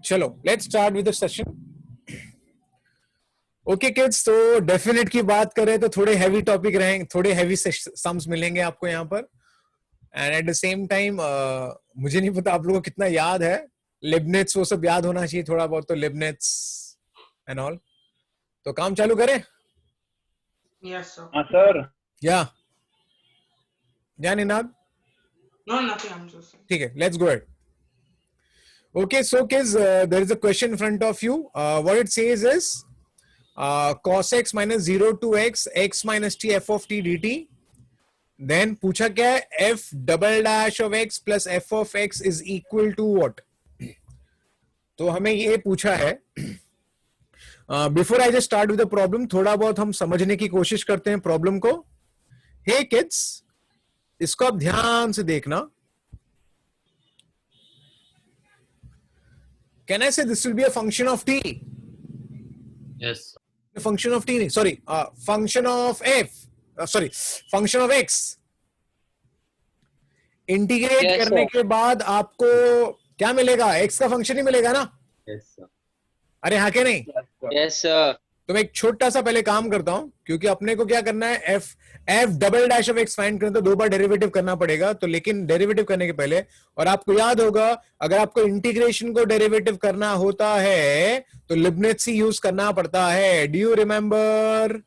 चलो let's start with the session. Okay kids, तो definite की बात करें तो थोड़े हैवी टॉपिक रहेंगे, थोड़े हैवी सम्स मिलेंगे आपको यहाँ पर. And at the same time मुझे नहीं पता आप लोगों को कितना याद है. लिबनिट्स वो सब याद होना चाहिए थोड़ा बहुत, तो लिबनिट्स एंड ऑल. तो काम चालू करें. Yes, sir. सर. या Ninad. No, nothing. I'm just saying. ठीक है, let's go ahead. Okay, so kids, there is a question in front of you. What it says is cos x minus 0 to x minus t f of t dt. Then पूछा क्या है, f double dash of x plus f of x is equal to what? तो हमें ये पूछा है. Before I just start with the problem, थोड़ा बहुत हम समझने की कोशिश करते हैं प्रॉब्लम को. Hey kids, इसको आप ध्यान से देखना. Can I say this will be a function of t? Yes. A function of t, sorry, function of f. Sorry, function of x. Integrate Yes, करने sir. के बाद आपको क्या मिलेगा? x का फंक्शन ही मिलेगा ना? Yes, sir. अरे हाँ के नहीं? Yes, sir. तो मैं एक छोटा सा पहले काम करता हूं, क्योंकि अपने को क्या करना है, f double dash of x find करना, तो दो बार डेरिवेटिव करना पड़ेगा. तो लेकिन डेरिवेटिव करने के पहले, और आपको याद होगा, अगर आपको इंटीग्रेशन को डेरिवेटिव करना होता है तो लिबनिट्ज़ ही यूज करना पड़ता है. Do you remember?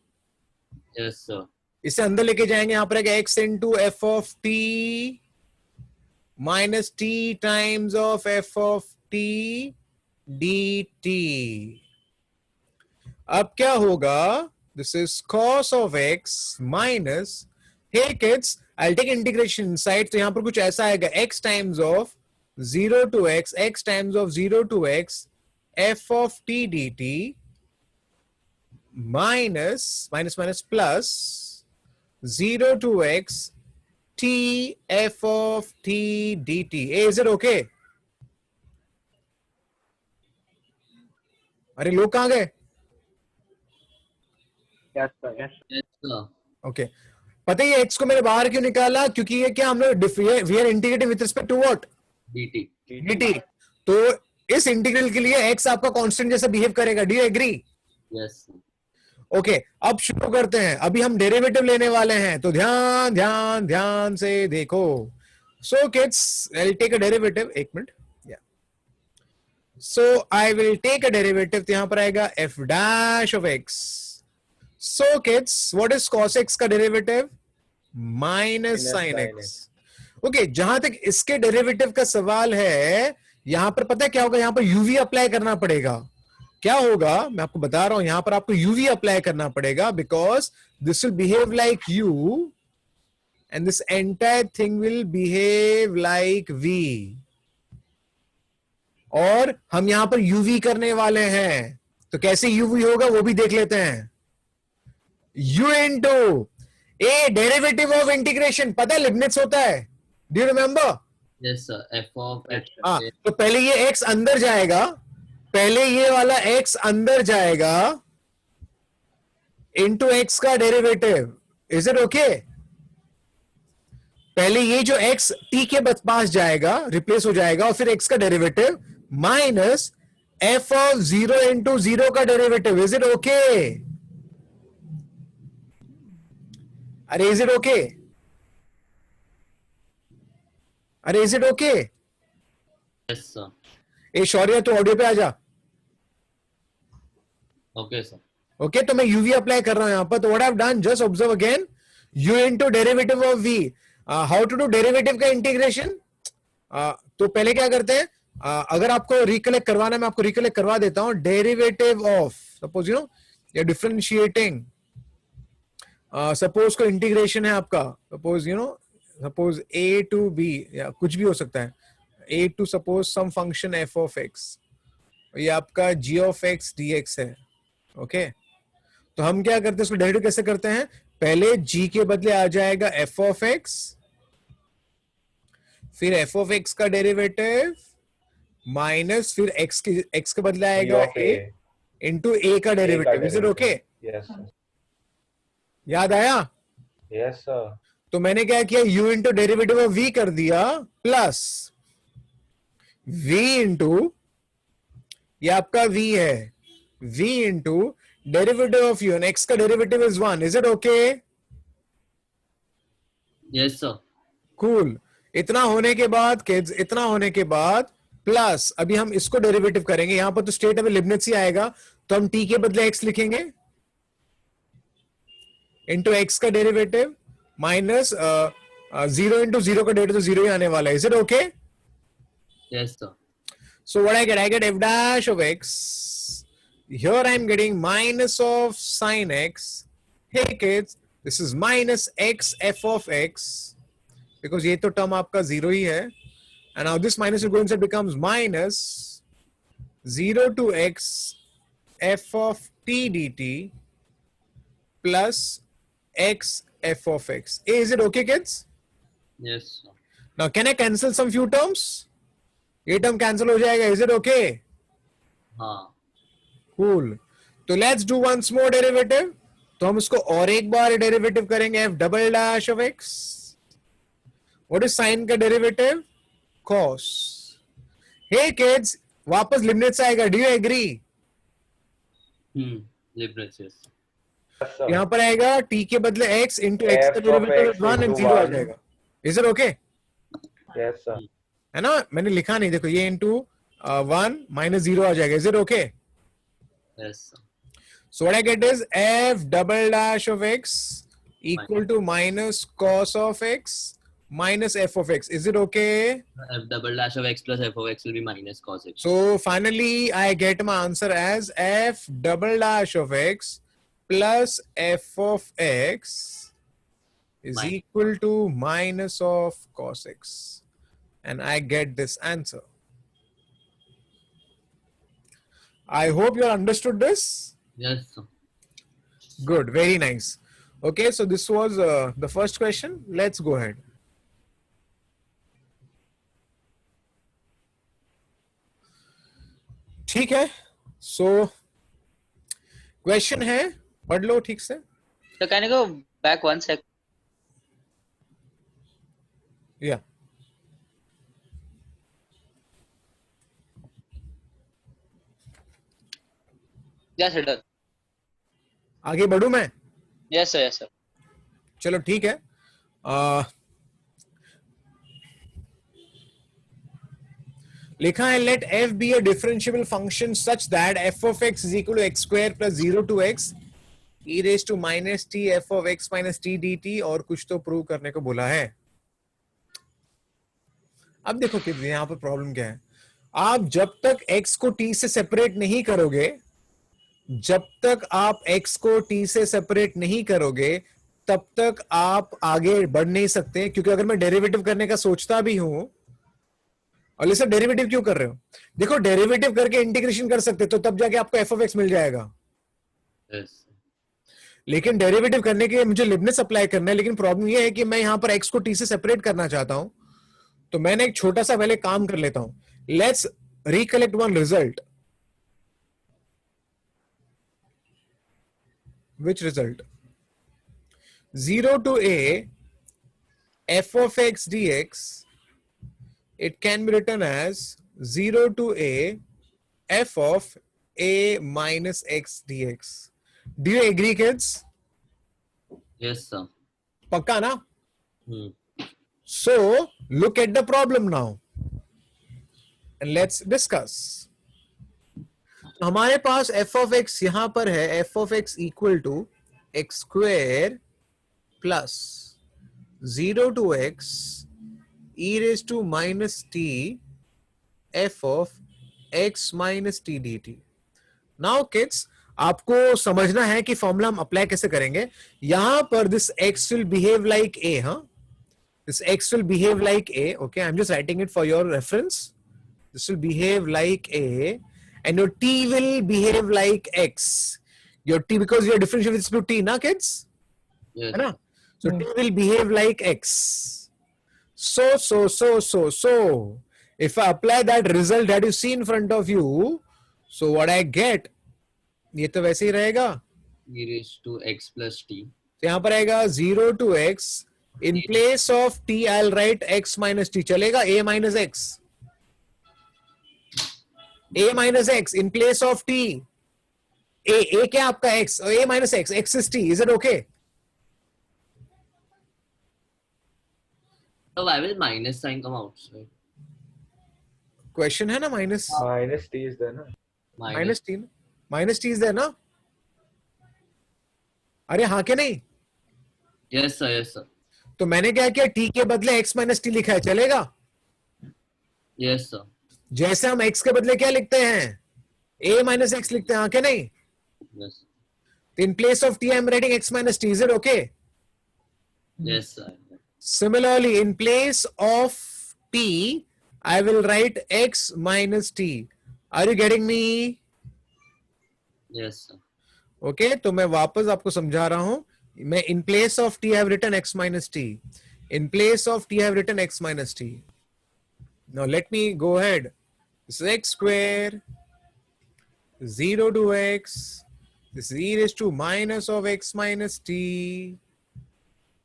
Yes, sir. इसे अंदर लेके जाएंगे. यहां पर x into f of T minus T times of F of T D T. अब क्या होगा? This is cos of x minus, hey kids, I'll take integration inside. तो यहां पर कुछ ऐसा आएगा, x times of 0 to x times of 0 to x f of t dt minus plus 0 to x t f of t dt. Hey, is it okay? अरे लोग कहां गए? Yes, sir. Yes, sir. Okay, पता है ये x को मैंने बाहर क्यों निकाला? क्योंकि ये क्या, हम लोग we are integrating with respect to what? DT. dt. तो इस इंटीग्रल के लिए x आपका कांस्टेंट जैसा बिहेव करेगा. Do you agree? Yes, sir. Okay, अब शुरू करते हैं. अभी हम डेरिवेटिव लेने वाले हैं, तो ध्यान से देखो. So kids, I will take a derivative. एक मिनट. So I will take a derivative. तो यहां पर आएगा f dash of x. So kids, what is cos x का derivative? Minus sine x. Okay, जहां तक इसके डेरिवेटिव का सवाल है, यहां पर पता है क्या होगा? यहां पर uv अप्लाई करना पड़ेगा. क्या होगा मैं आपको बता रहा हूं. यहां पर आपको uv अप्लाई करना पड़ेगा, because this will behave like u and this entire thing will behave like v. और हम यहां पर uv करने वाले हैं, तो कैसे uv होगा वो भी देख लेते हैं. u into a derivative of integration, पता है लिबनिट्ज़ होता है. Do you remember? Yes, sir. F of x. हाँ, तो पहले ये x अंदर जाएगा, पहले ये वाला x अंदर जाएगा into x का डेरिवेटिव. Is it okay? पहले ये जो x t के पास जाएगा, रिप्लेस हो जाएगा, और फिर x का derivative minus f of 0 into 0 का डेरिवेटिव. Is it okay? अरे इज इट ओके? अरे is it okay? Yes, sir. ए शौर्य, तो ऑडियो पे आ जा. Okay, sir. ओके, तो मैं यूवी अप्लाई कर रहा हूं यहां पर. तो what I have done, just observe again, u into derivative of v. How to do derivative का इंटीग्रेशन? तो पहले क्या करते हैं, अगर आपको रिकलेक्ट करवाना है, मैं आपको रिकलेक्ट करवा देता हूं. Derivative of, suppose you know you are differentiating, suppose को इंटीग्रेशन है आपका, suppose you know, suppose a to b, या कुछ भी हो सकता है, a to suppose some function f of x, ये आपका g ऑफ x dx है. ओके, तो हम क्या करते हैं, इसको डेरिवेटिव कैसे करते हैं? पहले g के बदले आ जाएगा f ऑफ x, फिर f ऑफ x का डेरिवेटिव माइनस, फिर x के बदले आएगा a इंटू a का डेरिवेटिव. Is it okay? याद आया? Yes sir. तो मैंने क्या किया, u into derivative of v कर दिया, प्लस v इंटू ये आपका v है, v into derivative of u, and x का derivative is 1. Is it okay? Yes, sir. Cool. इतना होने के बाद किड्स, इतना होने के बाद प्लस अभी हम इसको डेरिवेटिव करेंगे. यहां पर तो स्टेट अभी लिबनिट्ज ही आएगा, तो हम t के बदले x लिखेंगे इंटू x का डेरिवेटिव माइनस 0 इंटू 0 का डेरिवेटिव तो 0 ही आने वाला है. Is it okay? Yes, sir. So what I get f dash of x. Here I am getting minus of sine x. Hey kids, this is minus x f of x because ये तो term आपका 0 ही है. And now this minus will go inside, becomes minus 0 to x f of t dt plus x f of x. Is it okay, kids? Yes, sir. Now can I cancel some few terms? ये term cancel हो जाएगा. Is it okay? हाँ. Cool. तो let's do once more derivative. तो हम उसको और एक बार डेरिवेटिव करेंगे f double dash of x. What is sin का डेरिवेटिव? Cos. Hey kids, वापस लिबनिट्ज आएगा. Do you agree? Leibniz, yes. Yes, sir. यहाँ पर आएगा t के बदले x into x का F of derivative x 1 and into 0 आ 1. जाएगा. Is it okay? Yes, sir. है ना? मैंने लिखा नहीं, देखो ये into 1 minus 0 आ जाएगा. Is it okay? Yes, sir. So what I get is f double dash of x equal to minus cos of x minus f of x. Is it okay? F double dash of x plus f of x will be minus cos x. So finally I get my answer as f double dash of x plus f of x is Minus. equal to minus of cos x. And I get this answer. I hope you understood this. Yes, sir. Good, very nice. Okay, so this was the first question. Let's go ahead. ठीक है. So question है, पढ़ लो ठीक से. So can you go back 1 sec? Yeah. Yes, sir. Done. आगे बढ़ूं मैं? Yes, sir. Yes, sir. चलो ठीक है. लिखा है let f be a differentiable function such that f of x is equal to x square plus 0 to x e raised to minus t f of x minus t dt. और कुछ तो prove करने को बोला है. अब देखो कि यहां पर प्रॉब्लम क्या है. आप जब तक x को t से सेपरेट नहीं करोगे, जब तक आप x को t से सेपरेट नहीं करोगे तब तक आप आगे बढ़ नहीं सकते. क्योंकि अगर मैं डेरिवेटिव करने का सोचता भी हूं, और ये सब डेरिवेटिव क्यों कर रहे हो? देखो डेरिवेटिव करके इंटीग्रेशन कर सकते तो तब जाके आपको एफ ऑफ एक्स मिल जाएगा. Yes. लेकिन डेरिवेटिव करने के लिए मुझे लिबनिट्ज अप्लाई करना है. लेकिन प्रॉब्लम ये है कि मैं यहां पर एक्स को टी से सेपरेट करना चाहता हूं. तो मैंने एक छोटा सा पहले काम कर लेता हूं. Let's recollect one result. Which result? 0 to a f of x dx, it can be written as 0 to a f of a minus x dx. Do you agree, kids? Yes, sir. Pakka na? Hmm. So look at the problem now and let's discuss. हमारे पास f of x यहां पर है. f of x equal to x square plus 0 to x e raised to minus t f of x minus t dt. Now kids, आपको समझना है कि formula हम apply कैसे करेंगे. यहां पर this x will behave like a, huh? This x will behave like a. Okay, I'm just writing it for your reference. This will behave like a, and your t will behave like x. Your t, because you're differentiating with respect to t, na kids? Yes. है ना? So t will behave like x. So if I apply that result that you see in front of you, so what I get, ये तो वैसे ही रहेगा. E raised to x plus t. तो यहाँ पर आएगा 0 to x. In place of t, I'll write x minus t. चलेगा? a minus x. a minus x in place of t. A क्या आपका x? A minus x. X is t. Is it okay? So why will minus sign come outside? Question है ना minus minus t is there ना. minus t ना? Minus t is there ना? अरे हाँ के नहीं? Yes sir, yes sir. तो मैंने क्या किया? t के बदले x minus t लिखा है, चलेगा? Yes sir. जैसे हम x के बदले क्या लिखते हैं? a minus x लिखते हैं, हाँ के नहीं? Yes. In place of t, I am writing x minus t. Is it okay? Yes sir. Similarly, in place of t, I will write x minus t. Are you getting me? Yes sir. Okay, तो मैं वापस आपको समझा रहा हूं. मैं in place of t, I have written x minus t. In place of t, I have written x minus t. Now let me go ahead. This is x square, 0 to x. This is e raised to minus of x minus t.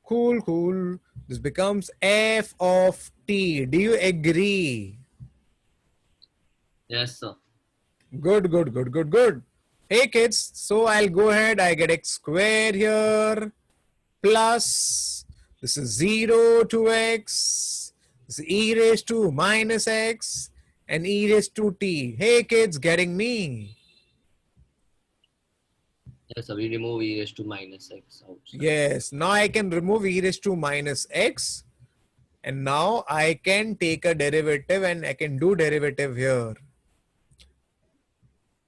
Cool, cool. This becomes f of t. Do you agree? Yes sir. Good, good, good, good, good. Hey kids, so I'll go ahead. I get x square here plus this is 0 to x. This is e raised to minus x and e raised to t. Hey kids, getting me? Yes sir. We remove e raised to minus x outside. Yes, now I can remove e raised to minus x and now I can take a derivative and I can do derivative here.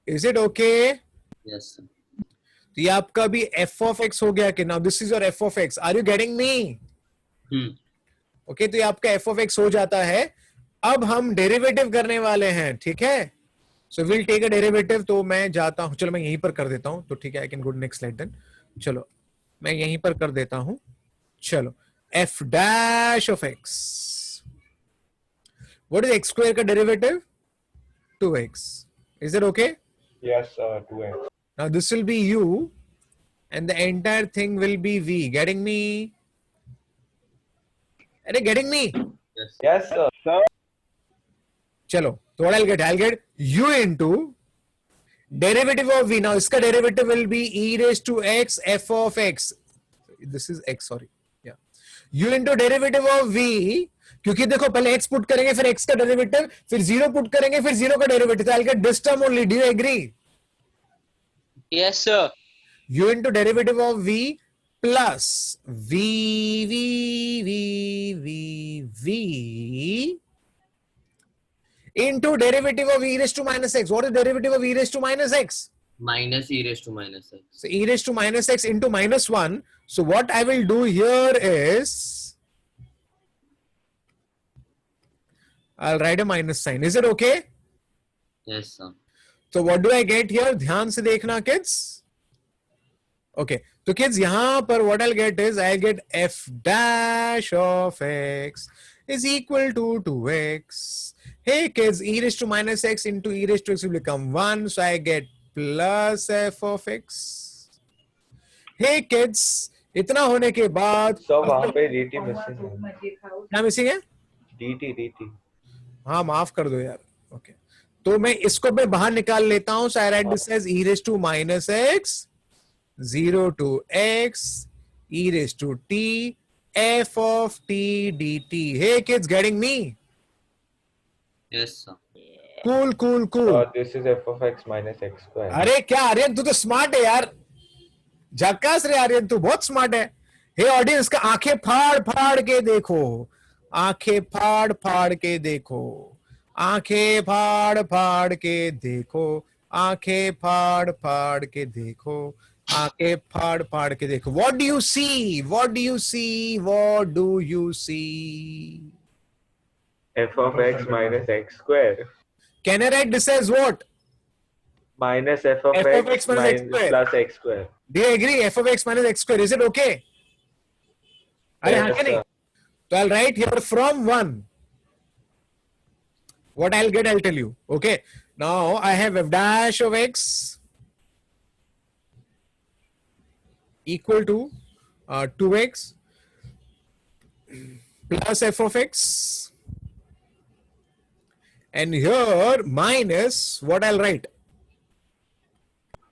Is it okay? Yes sir. तो ये आपका भी f of x हो गया कि now this is your f of x. Are you getting me? Okay, तो ये आपका f of x हो जाता है. अब हम डेरिवेटिव करने वाले हैं, ठीक है? So we'll take a derivative. तो मैं जाता हूं, चलो मैं यहीं पर कर देता हूं, तो ठीक है, I can go to next slide then. चलो मैं यहीं पर कर देता हूं. चलो f dash of x. What is x square का derivative? 2x. Is that okay? Yes, 2x. Now this will be u and the entire thing will be v. Getting me? Are you getting me? Yes. Yes, sir. चलो, तो what I'll get u into derivative of v. Now इसका derivative will be e raised to x f of x. This is x, sorry. Yeah. u into derivative of v. क्योंकि देखो पहले x put करेंगे फिर x का derivative फिर 0 put करेंगे फिर 0 का डेरिवेटिव. तो I'll get this term only. Do you agree? Yes, sir. u into derivative of v plus v into derivative of e raised to minus x. What is derivative of e raised to minus x? Minus e raised to minus x. So e raised to minus x into minus 1. So what I will do here is I'll write a minus sign. Is it okay? Yes sir. So what do I get here? ध्यान से देखना kids. Okay. So kids यहाँ पर what I'll get is I'll get f dash of x is equal to 2x. Hey kids, e raised to minus x into e raised to x will become 1. So I get plus f of x. Hey kids, इतना होने के बाद So वहाँ पे dt missing है. क्या missing है? dt. हाँ माफ कर दो यार. ओके तो मैं इसको मैं बाहर निकाल लेता हूं. So I write this as e raised to minus x 0 to x e raised to t f of t dt. Hey kids, getting me? Yes sir. Cool, cool, cool. This is f of x minus x square. अरे क्या आर्यन, तू तो smart है यार. झक्कास रे आर्यन, तू बहुत स्मार्ट है. हे ऑडियंस का आंखें फाड़ फाड़ के देखो. आंखें फाड़ फाड़ के देखो. आंखें फाड़ फाड़ के देखो. आंखें फाड़ फाड़ के देखो. आंखें फाड़ फाड़ के देखो. What do you see? What do you see? What do you see? F of x minus x square. Can I write this as what? Minus f of x minus x square. plus x square. Do you agree? F of x minus x square. Is it okay? अरे हाँ क्या नहीं? So I'll write here from 1. What I'll get, I'll tell you. Okay. Now I have f dash of x equal to 2x plus f of x and here minus what I'll write.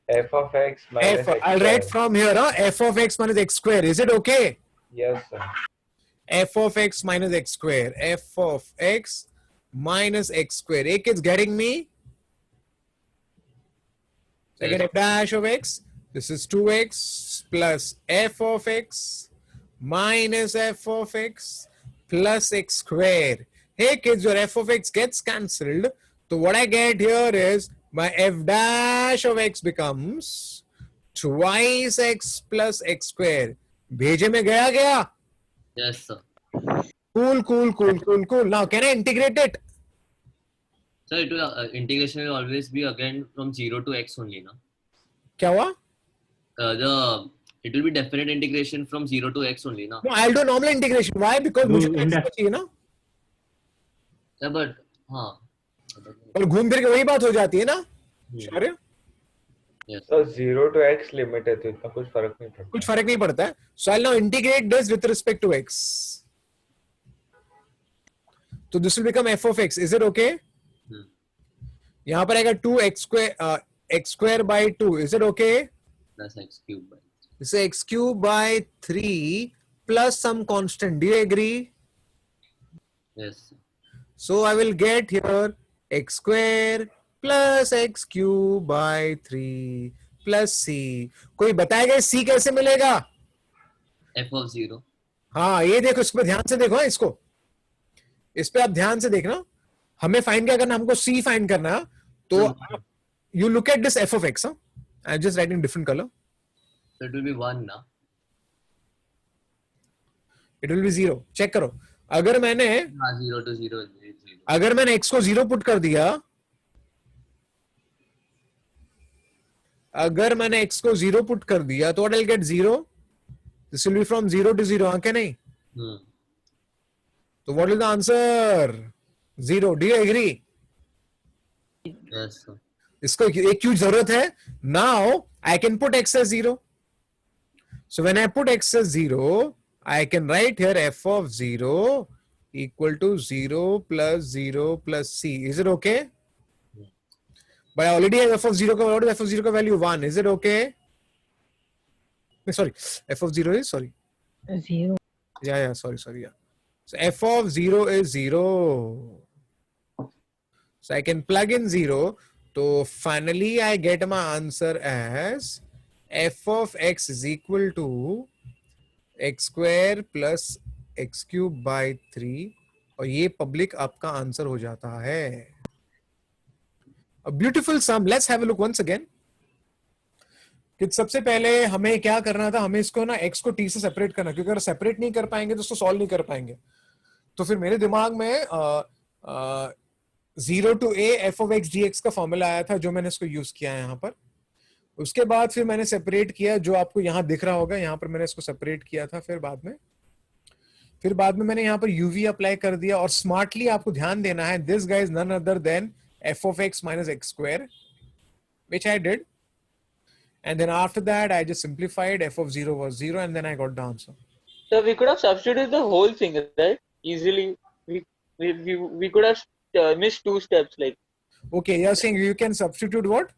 F of x minus x I'll write square. from here, f of x minus x square. Is it okay? Yes, sir. F of x minus x square. F of x minus x square. A kid's getting me? So I get f dash of x. This is 2x plus f of x minus f of x plus x square. Hey kids, your f of x gets cancelled. So what I get here is my f dash of x becomes twice x plus x square. भेजे में गया गया? Yes, sir. Cool. Now can I integrate it? Sir, it will integration will always be again from 0 to x only, no? क्या हुआ? It will be definite integration from 0 to x only, no? No, I'll do normal integration. Why? Because मुझे x को चाहिए ना. Yeah, but हाँ. और घूम फिर के वही बात हो जाती है ना. Sure? Yes. So 0 to x limit है तो इतना कुछ फर्क नहीं पड़ता. कुछ फर्क नहीं पड़ता है. So I'll now integrate this with respect to x. So this will become f of x. Is it okay? यहाँ पर आएगा 2x square by 2. Is it okay? Plus x cube by. This is x cube by 3 plus some constant. Do you agree? Yes. So I will get here x square plus x cube by 3 plus c. कोई बताएगा c कैसे मिलेगा? F of 0. हाँ, ये देखो, इस पे ध्यान से देखो. इसको इस पे आप ध्यान से देखना. हमें फाइंड क्या करना? हमको c फाइंड करना. तो you look at this f of x. I'm just writing different color. So it will be 1 now. It will be 0. Check करो. अगर मैंने 0 to 0 is 0. अगर मैंने x को 0 पुट कर दिया, अगर मैंने x को 0 पुट कर दिया तो what I'll get 0. This will be from 0 to 0. हाँ क्या नहीं? तो what is the answer? 0. Do you agree? Yes, sir. इसको एक क्यों जरूरत है? Now I can put x as 0. So when I put x as 0, I can write here f of 0 equal to 0 plus 0 plus c. Is it okay? But I already have f of 0. What is f of 0 का value? 1. Is it okay? Sorry, f of 0 is, sorry. 0. Yeah, sorry, yeah. So f of 0 is 0. So I can plug in 0. So finally I get my answer as f of x is equal to x square plus x cube by 3. और ये public आपका answer हो जाता है. A beautiful sum. Let's have a look once again. कि सबसे पहले हमें क्या करना था? हमें इसको ना x को t से सेपरेट करना, क्योंकि अगर सेपरेट नहीं कर पाएंगे तो उसको सॉल्व नहीं कर पाएंगे. तो फिर मेरे दिमाग में 0 to a f of x dx का फॉर्मूला आया था, जो मैंने इसको यूज किया है यहाँ पर. उसके बाद फिर मैंने सेपरेट किया, जो आपको यहाँ दिख रहा होगा, यहाँ पर मैंने इसको सेपरेट किया था. फिर बाद में मैंने यहाँ पर uv अप्लाई कर दिया. और स्मार्टली आपको ध्यान देना है, this guys is none other than f of x minus x square, which I did. And then after that, I just simplified. F of 0 was 0, and then I got the answer. So we could have substituted the whole thing, right? Easily, we could have missed 2 steps. Like, Okay, you're saying you can substitute what?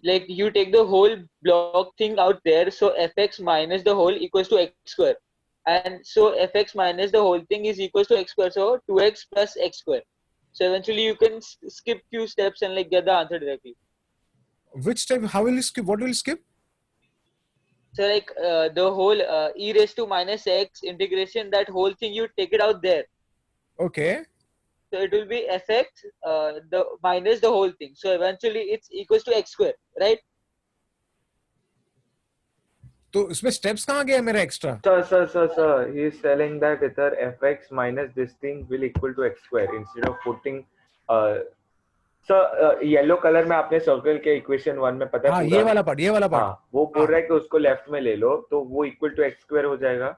like you take the whole block thing out there, so fx minus the whole equals to x square, and so fx minus the whole thing is equals to x square, so 2x plus x square. So eventually you can skip few steps and like get the answer directly. Which step? How will you skip? What will you skip? So like the whole e raised to minus x integration, that whole thing you take it out there. Okay. So it will be fx the minus the whole thing. So eventually it's equals to x square, right? तो इसमें steps कहाँ गया मेरा extra? Sir, he is telling that either fx minus this thing will equal to x square instead of putting yellow colour में आपने circle के equation 1 में पता है. हाँ, ये वाला पार्ट. हाँ, वो बोल रहा है कि उसको लेफ्ट में ले लो तो वो इक्वल टू एक्स स्क्वायर हो जाएगा.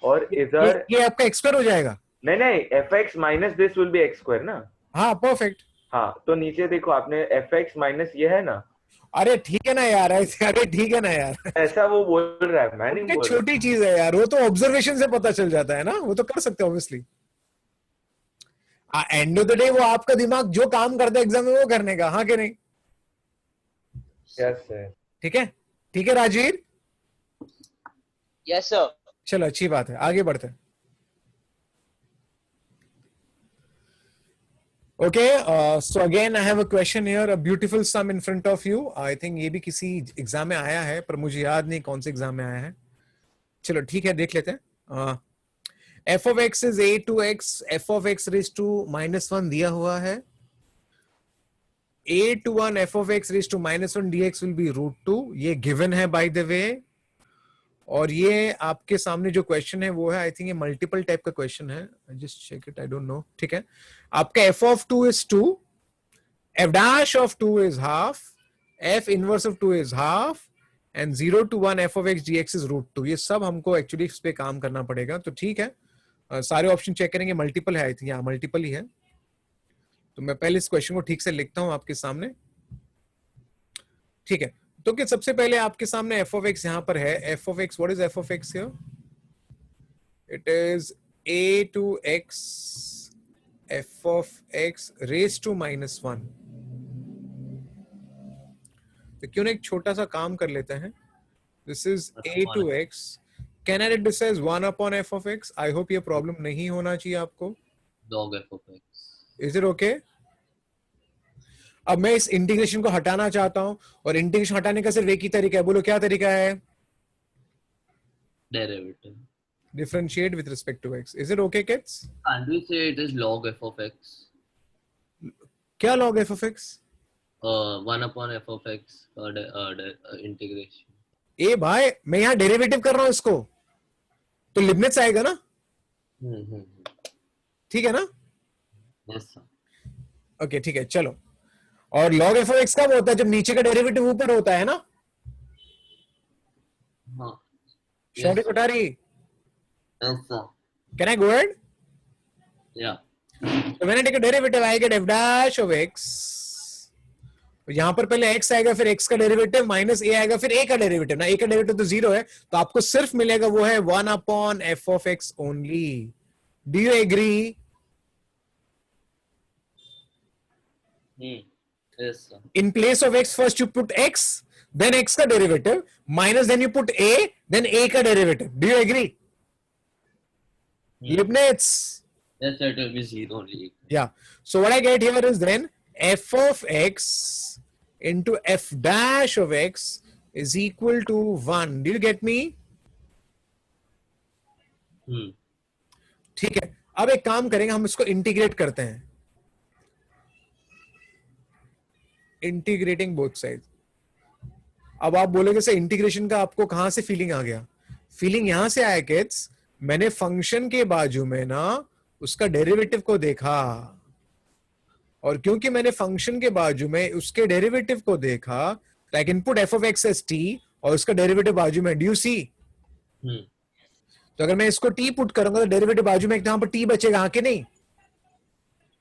और इधर ये आपका x square हो जाएगा. नहीं, fx minus this will be x square ना. हाँ, परफेक्ट. हाँ, तो नीचे देखो आपने fx माइनस ये है ना. अरे ठीक है ना यार, अरे ठीक है ना यार. ऐसा वो बोल रहा है, मैं नहीं बोल रहा. छोटी चीज है यार, वो तो ऑब्जर्वेशन से पता चल जाता है ना, वो तो कर सकते हैं obviously. End of the day वो आपका दिमाग जो काम करता है एग्जाम में वो करने का, हाँ कि नहीं? Yes, sir. ठीक है, ठीक है राजवीर, Yes, sir. चलो अच्छी बात है, आगे बढ़ते हैं. Okay, so again I have a question here, a beautiful sum in front of you. I think ये भी किसी एग्जाम में आया है, पर मुझे याद नहीं कौन से एग्जाम में आया है. चलो ठीक है, देख लेते हैं. f of x is a to x, f of x raised to -1 दिया हुआ है. a to 1 f of x raised to -1 dx will be √2. ये given है by the way. और ये आपके सामने जो क्वेश्चन है वो है, आई थिंक ये मल्टीपल टाइप का क्वेश्चन है, just check it, I don't know. ठीक है, आपका f of 2 is 2, f dash of 2 is half, f inverse of 2 is half, and 0 to 1 f of x dx is √2. ये सब हमको actually इस पे काम करना पड़ेगा. तो ठीक है, सारे ऑप्शन चेक करेंगे. मल्टीपल है, आई थिंक यहाँ मल्टीपल ही है. तो मैं पहले इस क्वेश्चन को ठीक से लिखता हूं आपके सामने. ठीक है, तो कि सबसे पहले आपके सामने f of x यहाँ पर है. f of x, what is f of x here? It is a to x f of x raised to -1. तो क्यों ना एक छोटा सा काम कर लेते हैं. This is a to x. Can I write this as 1 upon f of x? I hope ये प्रॉब्लम नहीं होना चाहिए आपको. log f of x. Is it okay? अब मैं इस इंटीग्रेशन को हटाना चाहता हूं, और इंटीग्रेशन हटाने का सिर्फ एक ही तरीका है. बोलो क्या तरीका है? Derivative. Differentiate with respect to x. Is it okay, kids? Can't we say it is log f of x? क्या log f of x? 1 upon f of x integration. ए भाई, मैं यहाँ डेरिवेटिव कर रहा हूं इसको, तो लिबनिट्ज आएगा ना. ठीक है ना? Yes sir. ओके ठीक है, चलो. और log f of x कब होता है? जब नीचे का डेरिवेटिव ऊपर होता है ना. हाँ. शॉर्टी Kothari, Yes sir. can I go ahead? Yeah. So when I take a derivative, I get f dash of x. यहाँ पर पहले x आएगा, फिर x का डेरिवेटिव माइनस a आएगा, फिर a का डेरिवेटिव. ना a का डेरिवेटिव तो 0 है, तो आपको सिर्फ मिलेगा वो है 1 upon f of x only. Do you agree? Yes sir. In place of x, first you put x, then x का derivative minus, then you put a, then a का derivative. Do you agree? Leibniz. Yes sir, it will be 0 only. Yeah. So what I get here is then f of x into f dash of x is equal to 1. Do you get me? ठीक है, अब एक काम करेंगे, हम इसको integrate करते हैं. Integrating both side. अब आप बोलोगे सर इंटीग्रेशन का आपको कहां से फीलिंग आ गया? फीलिंग यहां से आया किड्स, मैंने फंक्शन के बाजू में ना उसका डेरिवेटिव को देखा, और क्योंकि मैंने फंक्शन के बाजू में उसके डेरिवेटिव को देखा, तो I can put f of x as t और उसका डेरिवेटिव बाजू में. Do you see? तो अगर मैं इसको t पुट करूंगा तो डेरिवेटिव बाजू में यहां पर t बचेगा, हाँ कि नहीं?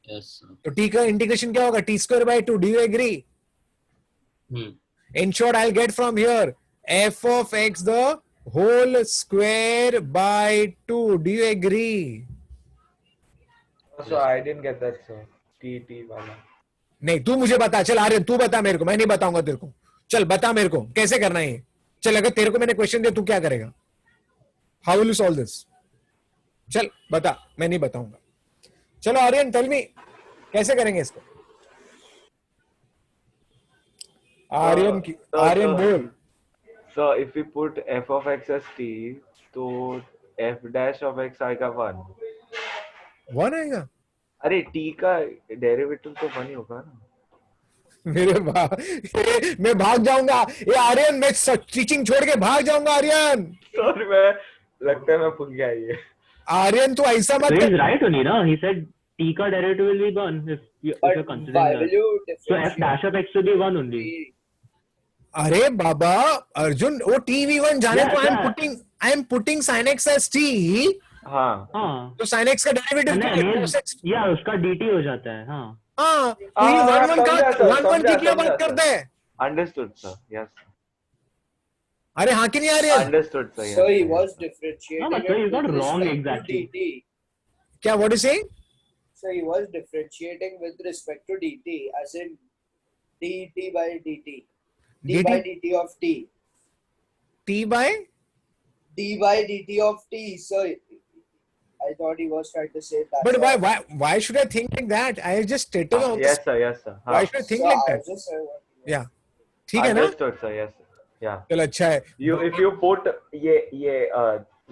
Yes sir. तो t का इंटीग्रेशन क्या होगा? t square by 2. Do you agree? In short, I'll get from here f of x the whole square by 2. Do you agree? So I didn't get that, sir. T वाला. नहीं, तू मुझे बता. चल आर्यन, तू बता मेरे को, मैं नहीं बताऊंगा तेरे को. चल बता मेरे को कैसे करना है ये. चल अगर तेरे को मैंने क्वेश्चन दिया, तू क्या करेगा? How will you solve this? चल बता, मैं नहीं बताऊंगा. चलो आर्यन, टेल मी कैसे करेंगे इसको. आर्यन बोल. So if we put f of x as t, तो f dash of x आएगा 1. 1 आएगा? अरे t का डेरिवेटिव तो 1 ही होगा ना. मेरे मैं भाग जाऊंगा. ये आर्यन, मैं टीचिंग छोड़ के भाग जाऊंगा. आर्यन सॉरी, मैं लगता है मैं भूल गया ये. आर्यन तू ऐसा मत So कर. he's right only, no? He said t का derivative will be 1 if you're considering that. So f dash of x will be 1 only. अरे बाबा अर्जुन, वो TV1 जाने Yeah, को yeah. I am putting sin x as t. हाँ. हाँ. तो sin x का derivative क्या है? cos x. या उसका dt हो जाता है. हाँ. हाँ, तो ये 1 की क्या बात करते हैं? Understood, sir. Yes. अरे हाँ कि नहीं आ रही है? Understood, sir. Yes. So he was differentiating. No, but so he's not with wrong respect to exactly. dt. क्या what is saying? So he was differentiating with respect to dt, as in dt by dt, d by dt of t, t by dt of t. So I thought he was trying to say that. but why should I think like that? I just stated on yes sir, yes sir. why should I think So like I that? just said what he was. Yeah, ठीक है ना? Understood sir, yes sir. Yeah. चलो अच्छा है. You if you put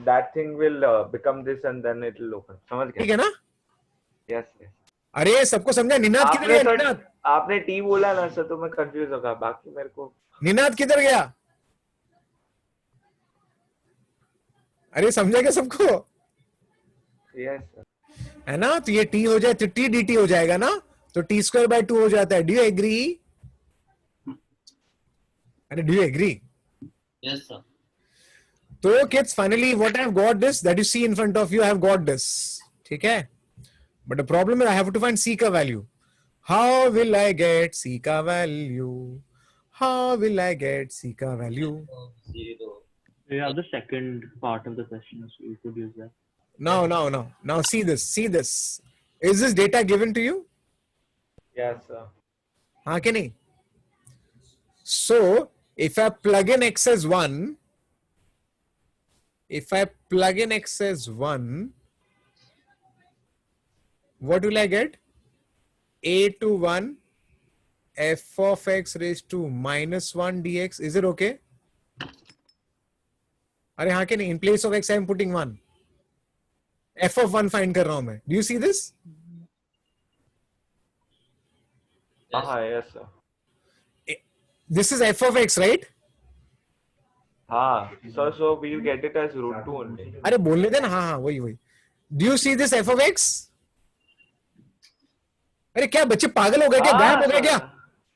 that thing will become this and then it will open. समझ गए? ठीक है ना? Yes yes. अरे सबको समझा? निनाद किधर गया? निनाद आपने टी बोला ना सर तो मैं कंफ्यूज हो गया, बाकी मेरे को निनाद किधर गया? अरे समझा क्या सबको? Yes sir. है ना? तो ये t हो जाए तो t dt हो जाएगा ना, तो t square by 2 हो जाता है. Do you agree? अरे do you agree? Yes, sir. So kids, finally what I have got this that you see in front of you, I have got this. ठीक है? But the problem is I have to find c का value. How will I get c का value? How will I get c का value? 0. We have the second part of the question, so you could use that. Now see this. See this. Is this data given to you? Yes sir. हाँ कि नहीं? So if I plug in x as 1, what will I get? A to 1 f of x raised to minus 1 dx. Is it okay? अरे हाँ कि नहीं? In place of x I am putting 1. f of 1 find कर रहा हूं मैं. Do you see this? Yes sir. This is f of x, right? हाँ sir, so we'll get it as root 2 only. अरे बोलने दे ना. हाँ वही. Do you see this f of x? अरे क्या बच्चे पागल हो गए क्या? गायब हो गए क्या?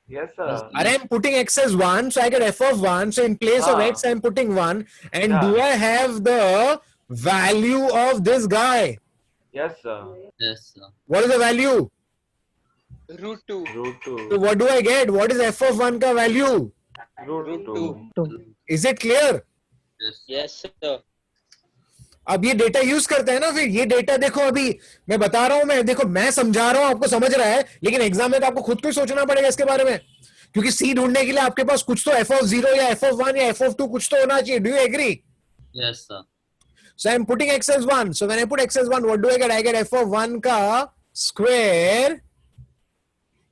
Yes sir. अरे I'm putting x as 1, so I get f of 1. So in place of x I'm putting 1. And do I have the value of this guy? Yes sir. Yes, sir. What is the value? Root 2. Root 2. So what do I get? What is f of 1 का value? Root 2. Is it clear? Yes. Yes, sir. अब ये data use करते हैं ना. फिर ये data देखो, अभी मैं बता रहा हूं, मैं समझा रहा हूं, आपको समझ रहा है, लेकिन एग्जाम में तो आपको खुद को ही सोचना पड़ेगा इसके बारे में, क्योंकि सी ढूंढने के लिए आपके पास कुछ तो f of 0 या f of 1 या f of 2 कुछ तो होना चाहिए. Do you agree? Yes, sir. So I'm putting x as 1. So when I put x as 1, what do I get? I get f of 1 का square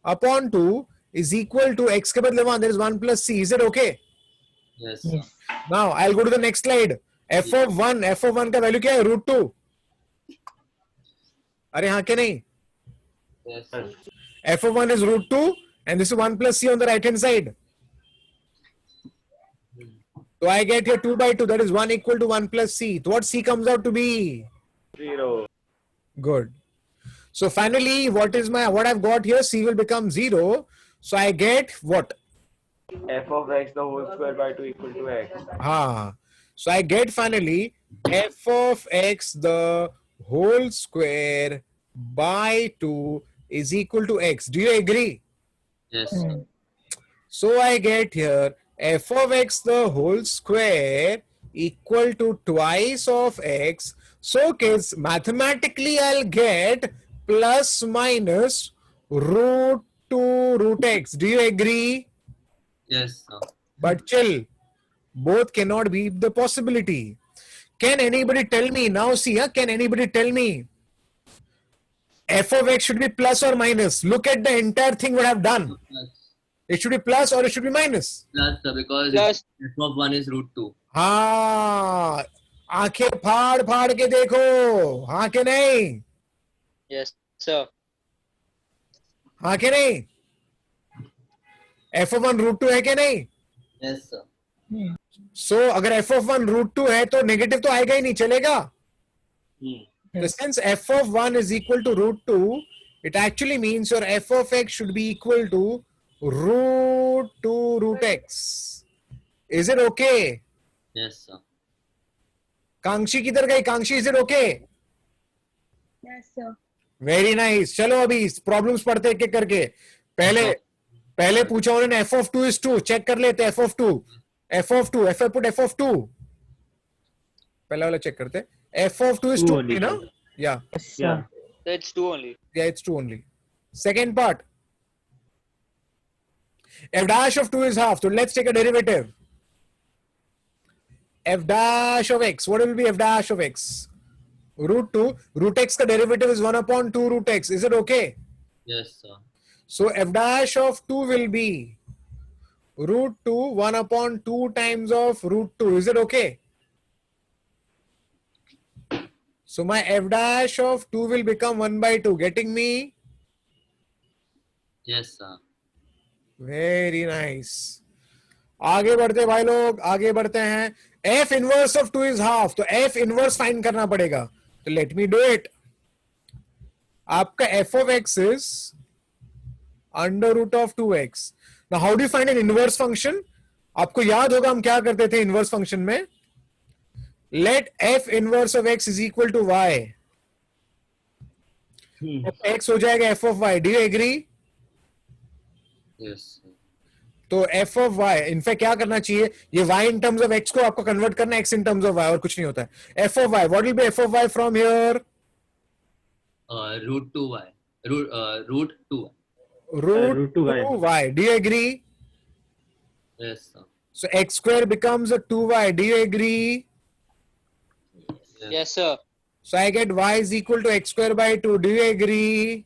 upon 2 is equal to x के बदले 1. There is 1 plus c. Is it okay? Yes, sir. Now I'll go to the next slide. f of 1 का value क्या है? Root 2. अरे हाँ के नहीं? Yes, sir. f of 1 is root 2 and this is 1 plus c on the right hand side. So I get here 2 by 2, that is 1 equal to 1 plus c. So what c comes out to be? 0. Good. So finally, what I've got here, c will become 0. So I get what? F of x the whole square by 2 equal to x. So I get finally f of x the whole square by 2 is equal to x. Do you agree? Yes, sir. So I get here f of x the whole square equal to twice of x. So kids, mathematically I'll get plus minus root 2 root x. Do you agree? Yes, sir. But chill, both cannot be the possibility. Can anybody tell me now? See, can anybody tell me f of x should be plus or minus? Look at the entire thing what I've done. Plus, It should be plus or it should be minus. sir, because Plus. f of 1 is root 2. हाँ, आंखें फाड़ के देखो. हाँ के नहीं? Yes, sir. हाँ के नहीं? f of 1 root 2 है के नहीं? Yes, sir. So अगर f of 1 root 2 है तो नेगेटिव तो आएगा ही नहीं, चलेगा? So since f of 1 is equal to root 2, it actually means your f of x should be equal to root 2 root x. Is it okay? Yes, sir. कांक्षी किधर गई? कांक्षी, is it okay? Yes, sir. Very nice. चलो अभी problems पढ़ते एक एक करके. पहले पूछा उन्होंने f of 2 is 2. चेक कर लेते f of 2. f of 2. put f of 2. पहला वाला चेक करते. f of 2 is 2 only, ना? Yeah. Yeah. That's 2 only. Yeah, it's 2 only. Second part. F dash of 2 is half. So let's take a derivative. F dash of x. What will be f dash of x? Root 2. Root x ka derivative is 1 upon 2 root x. Is it okay? Yes, sir. So f dash of 2 will be root 2 1 upon 2 times of root 2. Is it okay? So my f dash of 2 will become 1 by 2. Getting me? Yes, sir. Very nice. आगे बढ़ते भाई लोग, आगे बढ़ते हैं. F inverse of 2 is half. तो F inverse find करना पड़ेगा. तो let me do it. आपका f of x is under root of 2x. Now how do you find an inverse function? आपको याद होगा हम क्या करते थे inverse function में? Let f inverse of x is equal to y. x हो जाएगा f of y. Do you agree? Yes, sir. तो f of y, इनफैक्ट क्या करना चाहिए, ये y in terms of x को आपको कन्वर्ट करना x in terms of y, और कुछ नहीं होता है. f of y, what will be f of y from here? Root 2y. Root 2y. Root 2y. Do you agree? Yes, sir. So x square becomes a 2y. Do you agree? Yes, sir. So I get y is equal to x square by 2. Do you agree?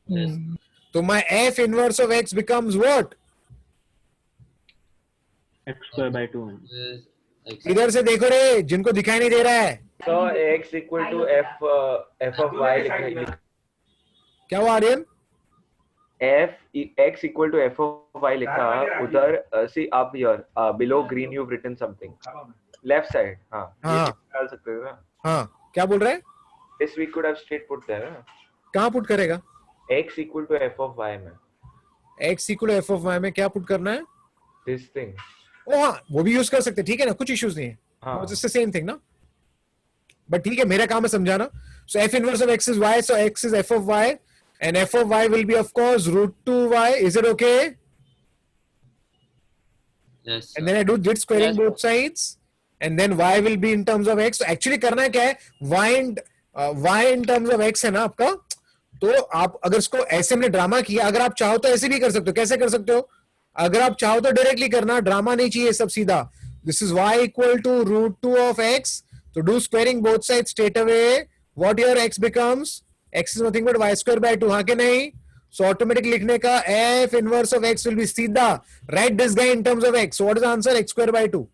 Yes. So my f inverse of x becomes what? X square by 2. Yes. इधर से देखो रे, जिनको दिखाई नहीं दे रहा है. So x equal to f of y लिखने. क्या हुआ Aryan? x equal to f of y लिखा उधर. See up here below green you've written something. Left side. हाँ. हाँ. डाल सकते हो ना? हाँ. क्या बोल रहे हैं? This we could have straight put there. कहाँ पुट करेगा? x equal to f of y में. x equal to f of y में क्या पुट करना है? This thing. ओ हाँ, वो भी यूज कर सकते, ठीक है ना, कुछ इश्यूज नहीं है. हाँ. It's the same thing ना. बट ठीक है, मेरा काम है समझाना. So f inverse of x is y, so x is f of y, and f of y will be of course root 2y. Is it okay? Yes, sir. And then I did squaring both sides, and then y will be in terms of x. So actually करना क्या है, y in terms of x है ना आपका. तो आप अगर इसको ऐसे हमने ड्रामा किया, अगर आप चाहो तो ऐसे भी कर सकते हो. कैसे कर सकते हो? अगर आप चाहो तो डायरेक्टली करना, ड्रामा नहीं चाहिए सब सीधा. This is y equal to root 2 of x. So do squaring both sides straight away. What your x becomes? X is nothing but y square by 2. हाँ के नहीं? So automatic लिखने का f inverse of x will be सीधा. Write this guy in terms of x. So what is the answer? X square by 2.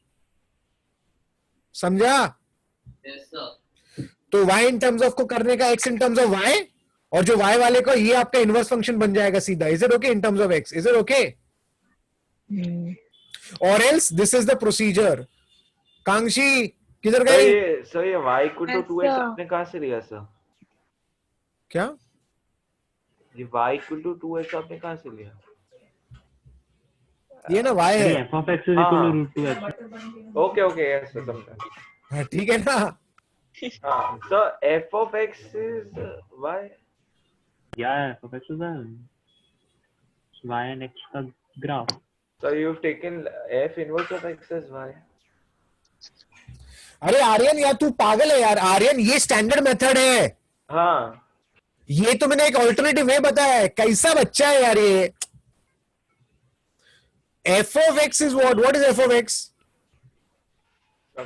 समझा? Yes, sir. तो y in terms of को करने का x in terms of y, और जो y वाले को ये आपका इनवर्स फंक्शन बन जाएगा सीधा. Is it okay in terms of x? Is it okay? Or else this is the procedure. कांक्षी किधर गई? So ये y equal to Yes, 2x sir. आपने कहाँ से लिया सर? क्या? ये y equal to 2x आपने कहाँ से लिया? ये ना y है. f of x is equal to root 2x. Okay, yes sir, समझा. हाँ, ठीक है ना? हाँ, so f of x is y. Yeah, f of x is a y and x का graph. So you've taken f inverse of x as y. अरे आर्यन यार तू पागल है यार. आर्यन ये स्टैंडर्ड मेथड है. हाँ. ये तो मैंने एक ऑल्टरनेटिव वे बताया है. कैसा बच्चा है यार ये. f of x is what is f of x?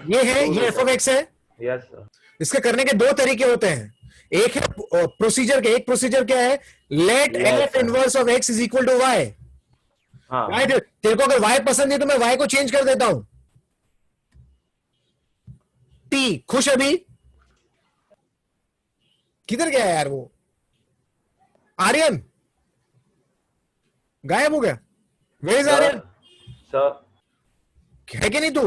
ये है, ये f of x है. Yes sir. इसके करने के दो तरीके होते हैं. एक है प्रोसीजर के, एक प्रोसीजर क्या है, let f inverse of x is equal to y. हाँ. तेरे को अगर y पसंद है तो मैं y को चेंज कर देता हूं. t खुश अभी? किधर गया यार वो आर्यन? गायब हो गया. Where is Aryan? Sir. है कि नहीं तू?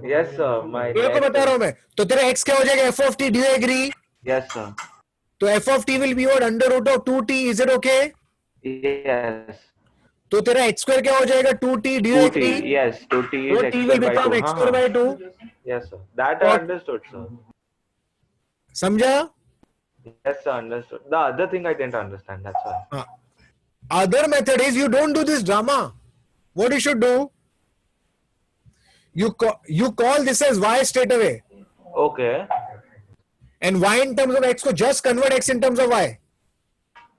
Yes sir. My. तेरे को बता रहा हूं मैं. तो तेरा x क्या हो जाएगा? f of t. Do you agree? Yes sir. तो f of t will be what? Under root of 2t. Is it okay? Yes. तो तेरा x square क्या हो जाएगा? 2t. Do you 2t. agree? Yes. 2t is So x t square will by 2. become x square by 2. Yes sir. That I What? understood sir. समझा? Yes sir, understood. The other thing I didn't understand. That's why. Other method is you don't do this drama. What you should do? You call this as y straight away, Okay. and y in terms of x को just convert x in terms of y.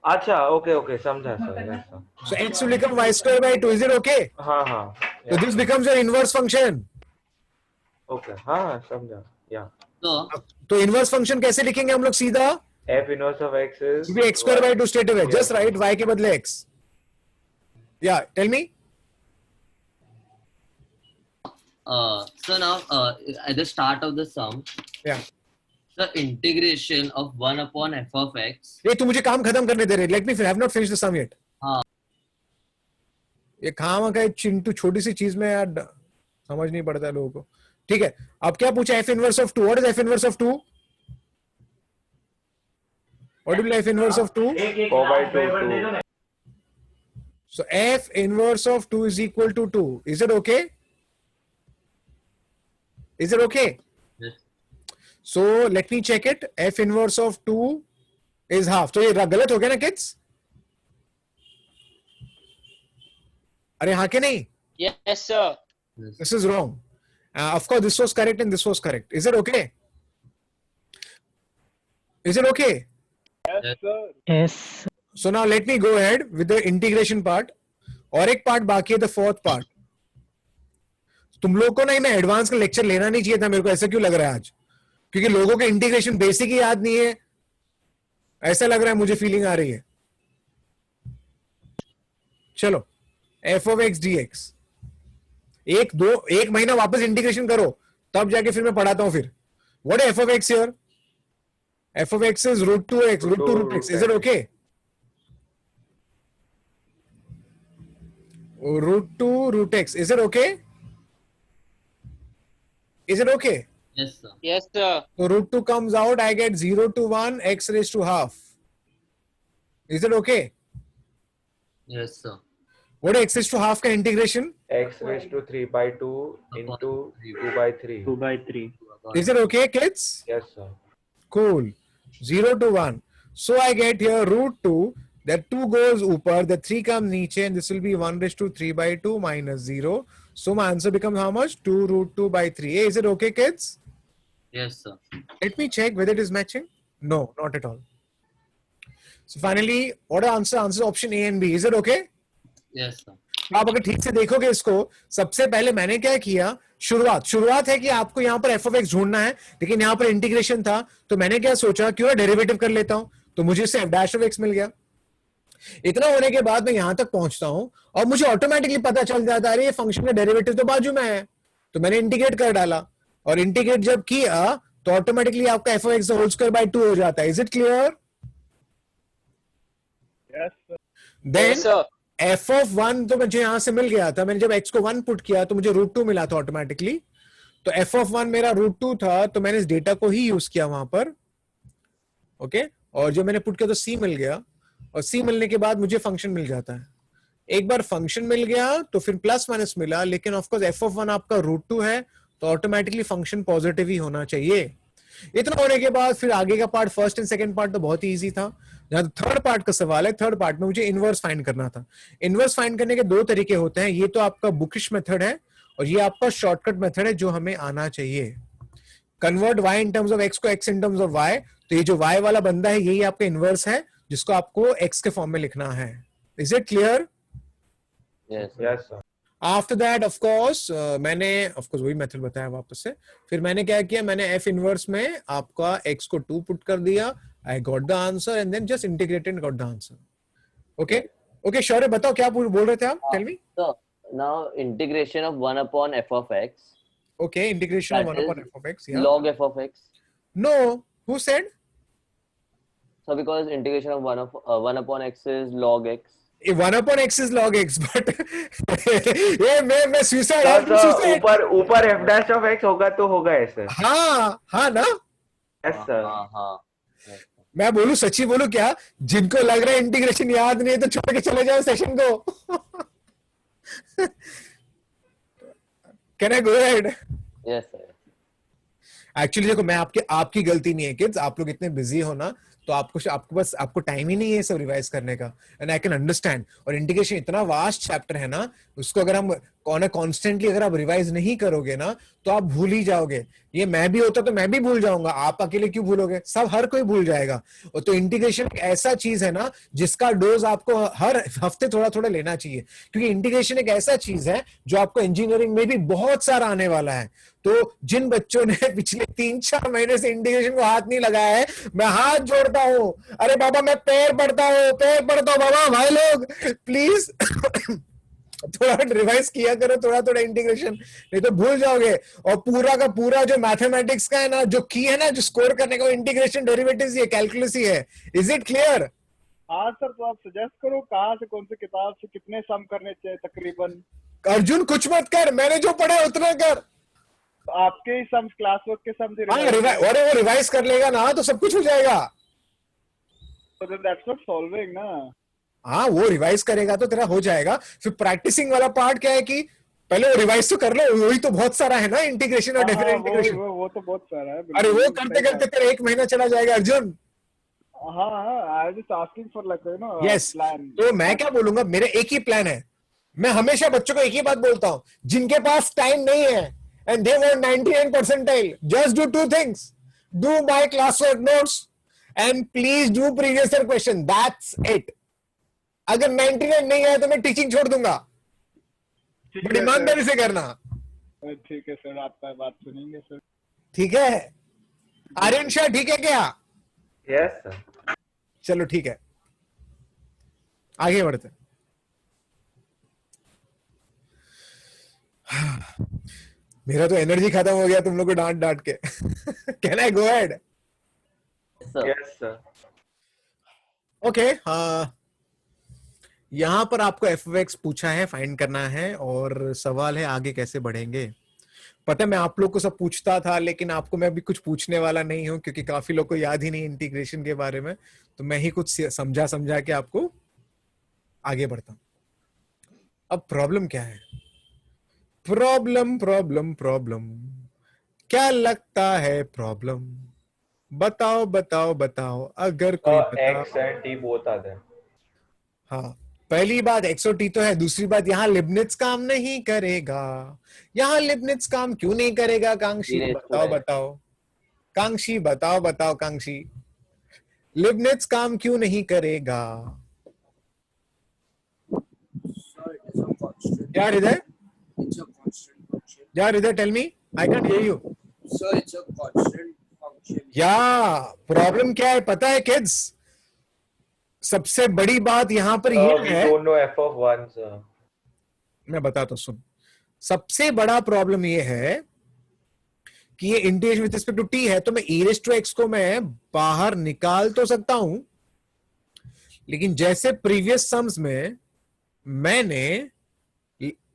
अच्छा, okay, समझा sir, yes sir. So x will become y square by 2. Is it okay? हाँ. So this becomes your inverse function. Okay, हाँ समझा. Yeah. तो inverse function कैसे लिखेंगे हम लोग सीधा? F inverse of x is x square by 2 straight away. Yes. Just write y के बदले x. Yeah, tell me. so now at the start of the sum, Yeah. the integration of 1 upon f of x. ये तू मुझे काम खत्म करने दे रहे. Let me have not finished the sum yet. हाँ. ये खामा का चिंटू छोटी सी चीज में यार समझ नहीं पड़ता है लोगों को. ठीक है, अब क्या पूछा? f inverse of 2. What is f inverse of 2? What will f inverse of 2? 4 by 2. So f inverse of 2 is equal to 2. Is it okay? Is it okay? Yes. So let me check it. F inverse of 2 is half. तो ये गलत हो गया ना kids? अरे हाँ के नहीं? Yes, sir. This is wrong. Of course, this was correct and this was correct. Is it okay? Is it okay? Yes, sir. Yes. So now let me go ahead with the integration part. और एक part बाकी है, the fourth part. तुम लोग को ना मैं advance का लेक्चर लेना नहीं चाहिए था. मेरे को ऐसा क्यों लग रहा है आज? क्योंकि लोगों के इंटीग्रेशन बेसिक ही याद नहीं है. ऐसा लग रहा है, मुझे फीलिंग आ रही है. चलो f of x dx. एक महीना वापस इंटीग्रेशन करो, तब जाके फिर मैं पढ़ाता हूं. फिर what is f of x here? f of x is root 2x, root 2 root x. Is it okay? Root 2 root x. Is it okay? Is it okay? yes, sir. Yes, sir. So root 2 comes out, I get 0 to 1 x raised to half. Is it okay? Yes, sir. What is x raised to half का integration? X raised to 3 by 2 into 2 by 3. 2 by 3. Is it okay, kids? Yes, sir. Cool. 0 to 1. So I get here root 2. That 2 goes upar, the 3 comes niche, and this will be 1 raised to 3 by 2 minus 0. So my answer becomes how much? 2 root 2 by 3. Hey, is it okay, kids? Yes, sir. Let me check whether it is matching. No, not at all. So finally, what are answer? Answer option A and B. Is it okay? Yes, sir. आप अगर ठीक से देखोगे इसको, सबसे पहले मैंने क्या किया? शुरुआत है कि आपको यहाँ पर f of x ढूंढना है, लेकिन यहाँ पर इंटीग्रेशन था, तो मैंने क्या सोचा, क्यों ना डेरिवेटिव कर लेता हूं, तो मुझे इससे f dash of x मिल गया. इतना होने के बाद मैं यहां तक पहुंचता हूं और मुझे ऑटोमेटिकली पता चल जाता है ये फंक्शन का डेरिवेटिव तो बाजू में है, तो मैंने इंटीग्रेट कर डाला, और इंटीग्रेट जब किया तो ऑटोमेटिकली आपका f of x whole square by 2 हो जाता है. Is it clear? Yes, sir. Then Yes, sir. f of 1 तो मुझे यहां से मिल गया था. मैंने जब x को 1 पुट किया तो मुझे रूट 2 मिला था ऑटोमेटिकली. तो f of 1 मेरा रूट 2 था, तो मैंने इस डेटा को ही यूज किया वहां पर. ओके, और जब मैंने पुट किया तो c मिल गया, और c मिलने के बाद मुझे फंक्शन मिल जाता है. एक बार फंक्शन मिल गया तो फिर प्लस माइनस मिला, लेकिन ऑफ कोर्स f of 1 आपका रूट 2 है, तो ऑटोमेटिकली फंक्शन पॉजिटिव ही होना चाहिए. इतना होने के बाद फिर आगे का part, first and second part तो बहुत ही इजी था. जहां थर्ड पार्ट का सवाल है, थर्ड पार्ट में मुझे इनवर्स फाइंड करना था. इनवर्स फाइंड करने के दो तरीके होते हैं. ये तो आपका बुकिश मेथड है, और ये आपका शॉर्टकट मेथड है जो हमें आना चाहिए. Convert y in terms of x को x in terms of y. तो ये जो y वाला बंदा है, यही आपका इनवर्स है, जिसको आपको x के फॉर्म में लिखना है. Is it clear? Yes, sir. Yes, sir. After that of course मैंने वही मेथड बताया वापस से. फिर मैंने क्या किया, मैंने f इनवर्स में आपका x को 2 पुट कर दिया. I got the answer and then just integrated and got the answer. Okay? Okay, शौर्य बताओ क्या बोल रहे थे आप? Tell me. So now integration of 1 upon f of x. Okay, integration of That 1 upon is f of x. Yeah. Log f of x. No, who said? So because integration of 1 upon x is log x. 1 upon x is log x, but ये मैं suicide है, तो suicide. ऊपर f dash of x होगा तो होगा ऐसे. हाँ ना. Yes, sir. हाँ. मैं बोलूं, सच्ची बोलूं क्या? जिनको लग रहा है इंटीग्रेशन याद नहीं है तो छोड़ के चले जाओ सेशन को. Can I go ahead? Yes, sir. Actually देखो, मैं आपकी गलती नहीं है किड्स. आप लोग इतने बिजी हो ना, तो आपको टाइम ही नहीं है सब रिवाइज करने का. And I can understand. और इंटीग्रेशन इतना वास्ट चैप्टर है ना, उसको अगर हम कॉन्स्टेंटली अगर आप रिवाइज नहीं करोगे ना तो आप भूल ही जाओगे। ये मैं भी होता तो मैं भी भूल जाऊंगा, आप अकेले क्यों भूलोगे, सब हर कोई भूल जाएगा। और तो इंटीग्रेशन एक ऐसा चीज है ना जिसका डोज आपको हर हफ्ते थोड़ा थोड़ा लेना चाहिए, क्योंकि इंटीग्रेशन एक ऐसा चीज है जो आपको इंजीनियरिंग में भी बहुत सारा आने वाला है। तो जिन बच्चों ने पिछले 3-4 महीने से इंटीग्रेशन को हाथ नहीं लगाया है, मैं हाथ जोड़ता हूं, अरे बाबा मैं पैर पड़ता हूं बाबा, भाई लोग प्लीज थोड़ा रिवाइज किया करो, थोड़ा थोड़ा इंटीग्रेशन, नहीं तो भूल जाओगे। और पूरा का पूरा जो मैथमेटिक्स का है ना, जो की है ना, जो स्कोर करने का, इंटीग्रेशन, डेरिवेटिव्स, ये कैलकुलस ही है। Is it clear? हाँ सर, तो आप सजेस्ट करो कहाँ से, कौन सी किताब से कितने सम करने चाहिए तकरीबन। अर्जुन कुछ मत कर, मैंने जो पढ़ा उतना कर। आपके ही सम, क्लास वर्क के सम अरे वो रिवाइज कर लेगा ना तो सब कुछ हो जाएगा। दैट्स नॉट सॉल्विंग ना। हाँ, वो रिवाइज करेगा तो तेरा हो जाएगा। फिर प्रैक्टिसिंग वाला पार्ट क्या है कि पहले वो रिवाइज तो कर लो, वही तो बहुत सारा है ना, इंटीग्रेशन और डेफिनेट इंटीग्रेशन। वो तो बहुत सारा है। अरे वो करते करते तेरा 1 महीना चला जाएगा अर्जुन। हाँ, I just asking for like you know yes, plan. तो मैं क्या बोलूंगा, मेरे एक ही प्लान है। मैं हमेशा बच्चों को एक ही बात बोलता हूं, जिनके पास टाइम नहीं है and they want 99 percentile, just do 2 things, do my class work notes and please do previous year question, that's it. अगर 99 नहीं है तो मैं टीचिंग छोड़ दूंगा, बड़ी ईमानदारी से करना। ठीक है सर, आपका बात सुनेंगे सर। ठीक है आर्यन शाह, ठीक है क्या? Yes sir. चलो ठीक है, आगे बढ़ते। मेरा तो एनर्जी खत्म हो गया तुम लोग को डांट डांट के। Can I go ahead? Yes sir. Okay, यहां पर आपको f(x) पूछा है, फाइंड करना है, और सवाल है आगे कैसे बढ़ेंगे। पता है मैं आप लोग को सब पूछता था, लेकिन आपको मैं अभी कुछ पूछने वाला नहीं हूं, क्योंकि काफी लोग को याद ही नहीं इंटीग्रेशन के बारे में, तो मैं ही कुछ समझा के आपको आगे बढ़ता हूं। अब प्रॉब्लम क्या है? प्रॉब्लम क्या लगता है प्रॉब्लम? बताओ अगर कोई x and t बोथ आते हैं। हाँ, पहली बात x और t तो है, दूसरी बात यहाँ लिबनिट्ज काम नहीं करेगा। यहाँ लिबनिट्ज काम क्यों नहीं करेगा? कांक्षी बताओ कांक्षी, बताओ कांक्षी, लिबनिट्ज काम क्यों नहीं करेगा? क्या हृदय? It's a constant function. Yeah, Hriday, tell me. I can't hear you. Sir, it's a constant function. Yeah, problem क्या है पता है किड्स? सबसे बड़ी बात यहाँ पर ये है, we don't know f of 1 sir. मैं बताता हूँ, सुन। सबसे बड़ा प्रॉब्लम ये है कि ये integration with respect to t है, तो मैं e रेज़ टू x को मैं बाहर निकाल तो सकता हूं, लेकिन जैसे प्रीवियस सम्स में मैंने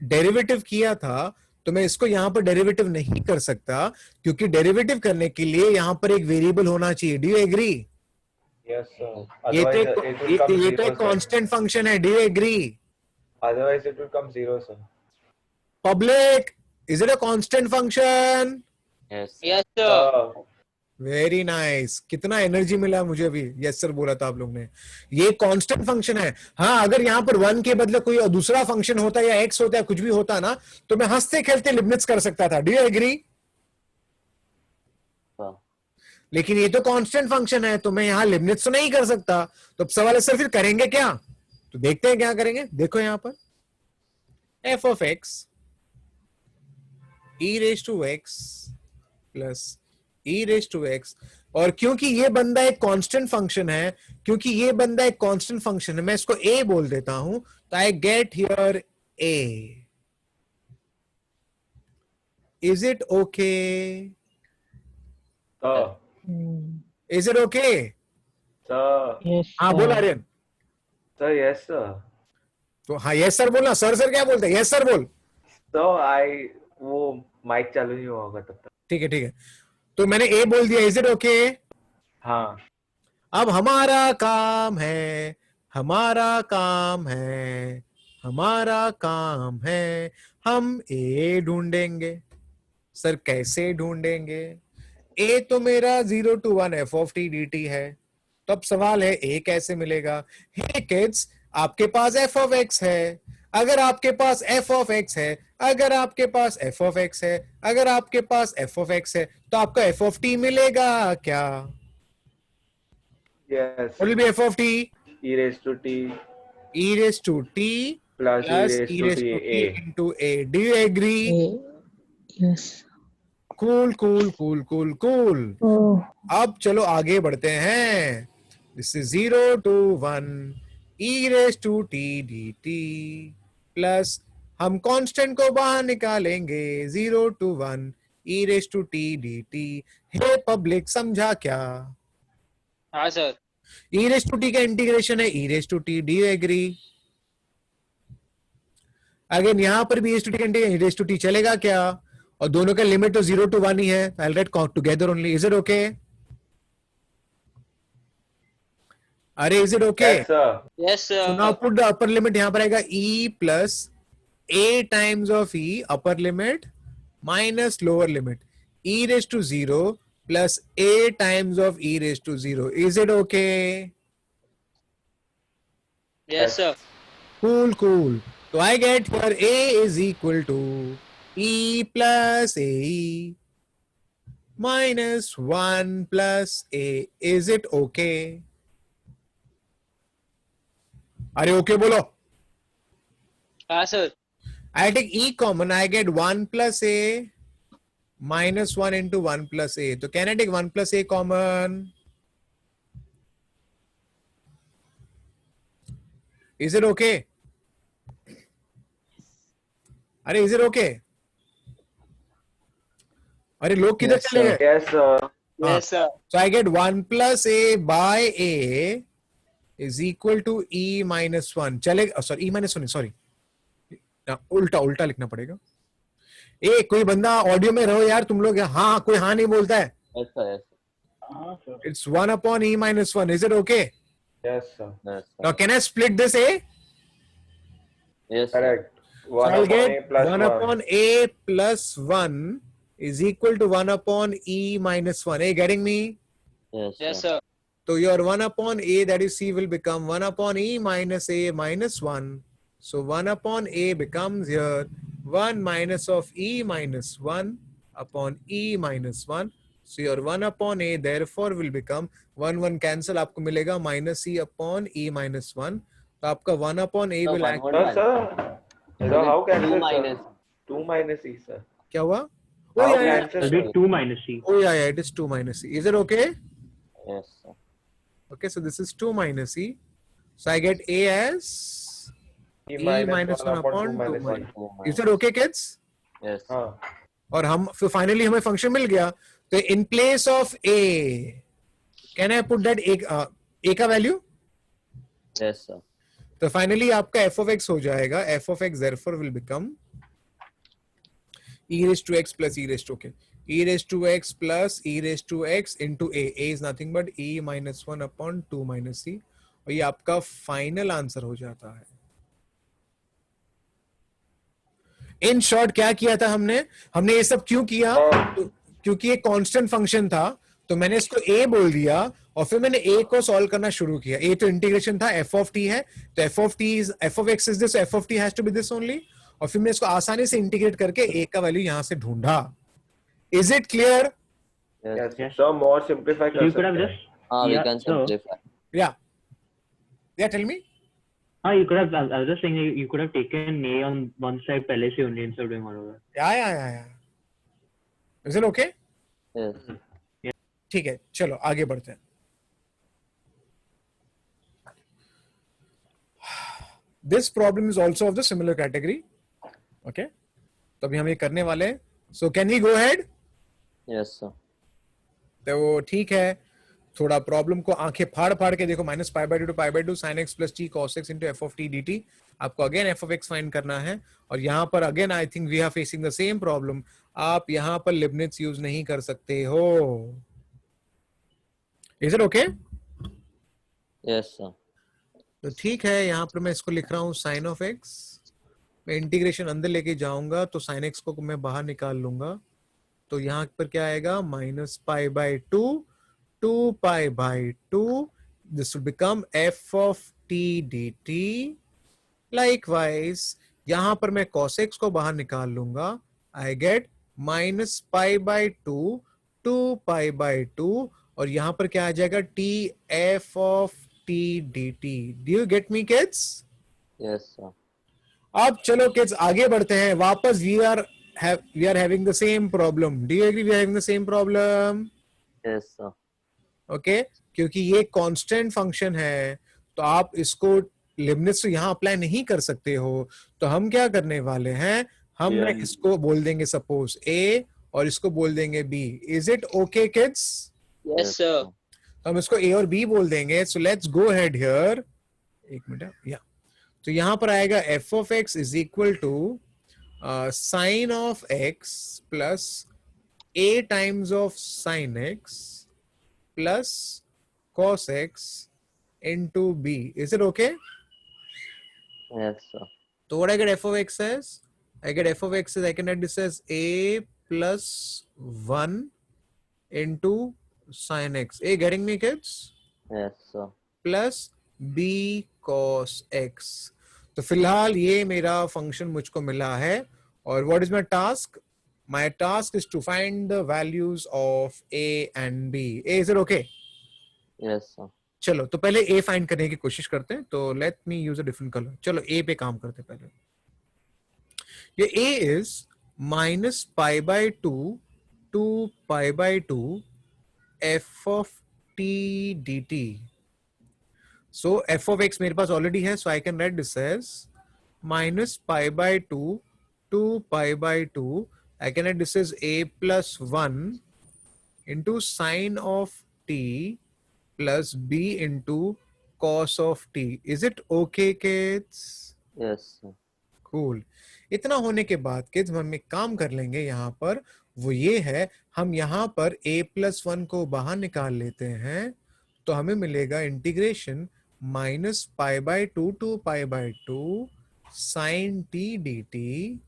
डेरिवेटिव किया था, तो मैं इसको यहां पर डेरिवेटिव नहीं कर सकता, क्योंकि डेरिवेटिव करने के लिए यहां पर एक वेरिएबल होना चाहिए। Do you agree? Yes sir. ये तो Otherwise एक कांस्टेंट फंक्शन है। Do you agree? Otherwise it will come 0 sir. Public, is it a constant function? Yes. Yes sir. Very nice, कितना एनर्जी मिला मुझे अभी। यस सर बोला था आप लोग ने। ये कांस्टेंट फंक्शन है। हाँ, अगर यहाँ पर 1 के बदले कोई दूसरा फंक्शन होता या x होता या कुछ भी होता ना, तो मैं हंसते खेलते लिबनिट्ज कर सकता था। Do you agree? लेकिन ये तो कांस्टेंट फंक्शन है, तो मैं यहाँ लिबनिट्ज तो नहीं कर सकता। तो अब सवाल है सर फिर करेंगे क्या? तो देखते हैं क्या करेंगे। देखो यहाँ पर f of x e raised to x plus e raised to x, और क्योंकि ये बंदा एक कांस्टेंट फंक्शन है, मैं इसको a बोल देता हूं, तो I get here a। Is it okay? Is it okay? Sir. हाँ बोल आर्यन। Sir, yes sir. तो हाँ यस सर बोलना। सर क्या बोलते हैं? यस सर बोल। So वो माइक चालू नहीं होगा तब तक। ठीक है, तो मैंने ए बोल दिया। Is it okay? हाँ। अब हमारा काम है, हम ए ढूंढेंगे। सर कैसे ढूंढेंगे? ए तो मेरा 0 to 1 f of t dt है, तो अब सवाल है ए कैसे मिलेगा? हे किड्स, आपके पास f of x है। अगर आपके पास f of x है, अगर आपके पास f of x है, अगर आपके पास f of x है, तो आपका f of t मिलेगा क्या? Yes. What will be f of t? E raised to t E raised to t plus plus e raised to t a. into a. Do you agree? Yes. Cool, cool, cool, cool, cool. Oh. अब चलो आगे बढ़ते हैं. This is 0 to 1 e raised to t dt plus हम constant को बाहर निकालेंगे 0 to 1 e raised to t dt. Hey public समझा क्या? हाँ sir. e raised to t का इंटीग्रेशन है e raised to t. Do you agree? Again यहां पर भी e raised to t का integration e raised to t चलेगा क्या? और दोनों का लिमिट तो 0 to 1 ही है. I'll write together only. Is it okay? अरे is it okay? Yes, sir. Yes sir. So now put the upper limit यहाँ पर आएगा e plus a times of e upper limit minus lower limit e raised to 0 plus a times of e raised to 0. Is it okay? Yes sir. Cool, cool. So I get here a is equal to e plus ae minus 1 plus a. Is it okay? अरे okay बोलो. हाँ sir. I take e common, I get 1 plus a minus 1 into 1 plus a. So can I take 1 plus a common? Is it okay? अरे is it okay? अरे लोग किधर चले गए? Yes, sir. Yes sir. So I get 1 plus a by a is equal to e minus 1. चलेगा, sorry, e minus 1, sorry. उल्टा लिखना पड़ेगा. ए कोई बंदा ऑडियो में रहो यार तुम लोग. हाँ कोई हाँ नहीं बोलता है. Yes, sir. Yes, हाँ sir. It's 1 upon e minus 1. Is it okay? Yes, sir. yes, sir. Now can I split this a? Yes, sir. Correct. So 1 I'll upon a get plus 1 upon a plus 1 is equal to 1 upon e minus 1. Are you getting me? Yes, Yes sir. sir. So your 1 upon a, that is c, will become 1 upon e minus a minus 1. So 1 upon a becomes here 1 minus of e minus 1 upon e minus 1. So your 1 upon a therefore will become 1 cancel, आपको मिलेगा minus e upon e minus 1. तो आपका 1 upon a No, will 1, act. 1 Sir, minus. sir. So how can 2 it, minus. sir? 2 minus e, sir. क्या हुआ? How Oh yeah, can It'll be 2 minus c. Oh yeah, it is 2 minus e. Is it okay? Yes, sir. Okay, so this is 2 minus e. So I get a as e minus 1 upon 2 minus minus. 1. Is that okay, kids? Yes, sir. हाँ. और हम finally हमें function मिल गया. तो in place of a can I put that a का value. Yes, sir. तो finally आपका f of x हो जाएगा. f of x therefore will become e raised to x plus e raised to okay. e raised to x plus e raised to x into a. a is nothing but e minus 1 upon 2 minus c. और ये आपका final answer हो जाता है. In short क्या किया था हमने ये सब क्यों किया? तो क्योंकि ये कांस्टेंट फंक्शन था तो मैंने इसको a बोल दिया और फिर मैंने a को सॉल्व करना शुरू किया. a तो इंटीग्रेशन था, f of t है तो f of x is this, f of t has to be this only. और फिर मैं इसको आसानी से इंटीग्रेट करके a का वैल्यू यहां से ढूंढा. Is it clear? Yes. Yes. So more simplify So you कर could have सकते हैं. just We Yeah, can so- simplify. या tell me. you could have. I was just saying you could have taken a on one side पहले से only instead of doing all over. या is it okay? Yes. ठीक है चलो आगे बढ़ते हैं. This problem is also of the similar category. Okay, तो अभी हम ये करने वाले हैं. So can we go ahead? Yes, sir. तो ठीक है. थोड़ा प्रॉब्लम को आंखें फाड़ के देखो. Minus pi by two pi by two sine x plus t cos x into f of T D t. आपको again f of x find करना है और यहाँ पर again I think we are facing the same problem. आप यहाँ पर Leibniz use नहीं कर सकते हो. Is it okay? Yes, sir. तो ठीक है. यहाँ पर मैं इसको लिख रहा हूँ साइन ऑफ एक्स. मैं इंटीग्रेशन अंदर लेके जाऊंगा तो साइन एक्स को मैं बाहर निकाल लूंगा. तो यहाँ पर क्या आएगा? Minus pi by to 2 pi by 2. This will become f of t dt. Likewise, यहां पर मैं cos x को बाहर निकाल लूंगा, I get minus pi by two pi by two, और यहां पर क्या आ जाएगा, T F of T D T. Do you get me kids? Yes, sir. अब चलो किड्स आगे बढ़ते हैं वापस. We are having the same problem. Do you agree we are having the same problem? Yes, sir. Okay, क्योंकि ये constant function है तो आप इसको लिबनिट्ज यहाँ अप्लाई नहीं कर सकते हो. तो हम क्या करने वाले हैं, हम Yeah. इसको बोल देंगे सपोज ए और इसको बोल देंगे B. Is it okay kids? Yes, sir. तो हम इसको ए और बी बोल देंगे. So let's go ahead here. एक मिनट. या तो यहां पर आएगा F of X is equal to sine of X plus A times of sine x plus cos x into b. Is it okay? Yes, sir. So what I get f of x as? I get f of x as, I can write this as a plus 1 into sin x. A, getting me kids? Yes, sir. Plus b cos x. तो फिलहाल ये मेरा function मुझको मिला है. और what is my task? My task is to find the values of a and b. A, is it okay? Yes, sir. चलो तो पहले ए फाइंड करने की कोशिश करते हैं. तो let me use a different colour. चलो ए पे काम करते हैं पहले. ये a is minus pi by two pi by two f of T D t. So f of x मेरे पास ऑलरेडी है, so I can write this as minus pi by two pi by two. I can write this as a plus 1 into sine of t plus b into cos of t. Is it okay kids? Yes, sir. Cool. इतना होने के बाद kids हम एक काम कर लेंगे यहाँ पर, वो ये है हम यहाँ पर a plus 1 को बाहर निकाल लेते हैं. तो हमें मिलेगा integration minus pi by two pi by two sine T D T,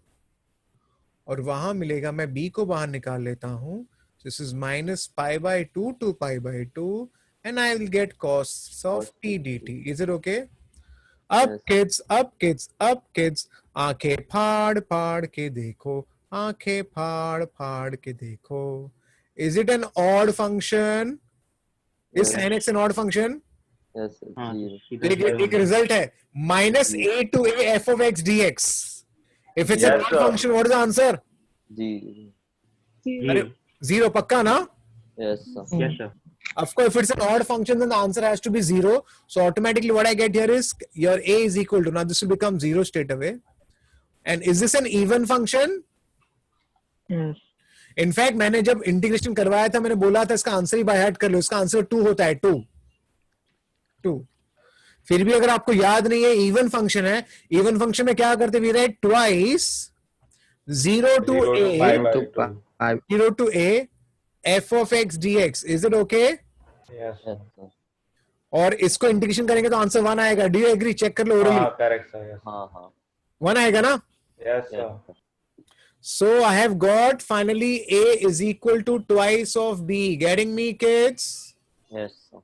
और वहां मिलेगा, मैं b को बाहर निकाल लेता हूं. This is minus pi by two pi by to, and I will get cos of t dt. Is it okay? Up kids, up kids, up kids. आंखें फाड़ के देखो, आंखें फाड़ के देखो. Is it an odd function? Is sin x an odd function? Yes, sir. हाँ, Zero. सीधा एक रिजल्ट है minus a to a f of x dx. If it's an Yes, odd sir. function, what is the answer? Zero. अरे zero पक्का ना? Yes, sir. Yes, sir. Of course, if it's an odd function, then the answer has to be 0. So automatically what I get here is your a is equal to, now this will become 0 straight away. And is this an even function? Yes. In fact, मैंने जब integration करवाया था मैंने बोला था इसका answer he by heart कर लो. इसका आंसर 2 होता है. 2. फिर भी अगर आपको याद नहीं है, इवन फंक्शन है. इवन फंक्शन में क्या करते, we write twice 0 to a f of x dx. Is it okay? Yes, sir. और इसको इंटीग्रेशन करेंगे तो आंसर 1 आएगा. Do you agree? चेक कर लो ओरली. Correct, sir. Yes. हाँ. 1 आएगा ना? Yes, sir. So I have got finally a is equal to twice of b. Getting me kids? Yes, sir.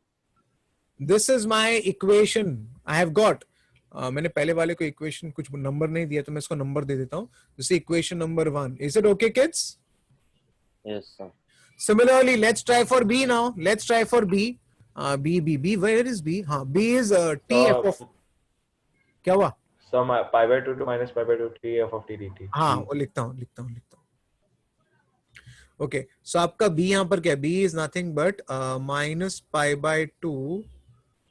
This is my equation I have got. मैंने पहले वाले को equation कुछ number नहीं दिया तो मैं इसको नंबर दे देता हूँ. This is equation number 1. Is it okay kids? Yes, sir. Similarly, let's try for b now. Let's try for b. B. Where is b? हाँ, b is t f of. क्या हुआ? So my pi by 2 to minus pi by 2 t f of t dt. हाँ, वो लिखता हूँ. Okay, so आपका b यहाँ पर क्या? b is nothing but minus pi by 2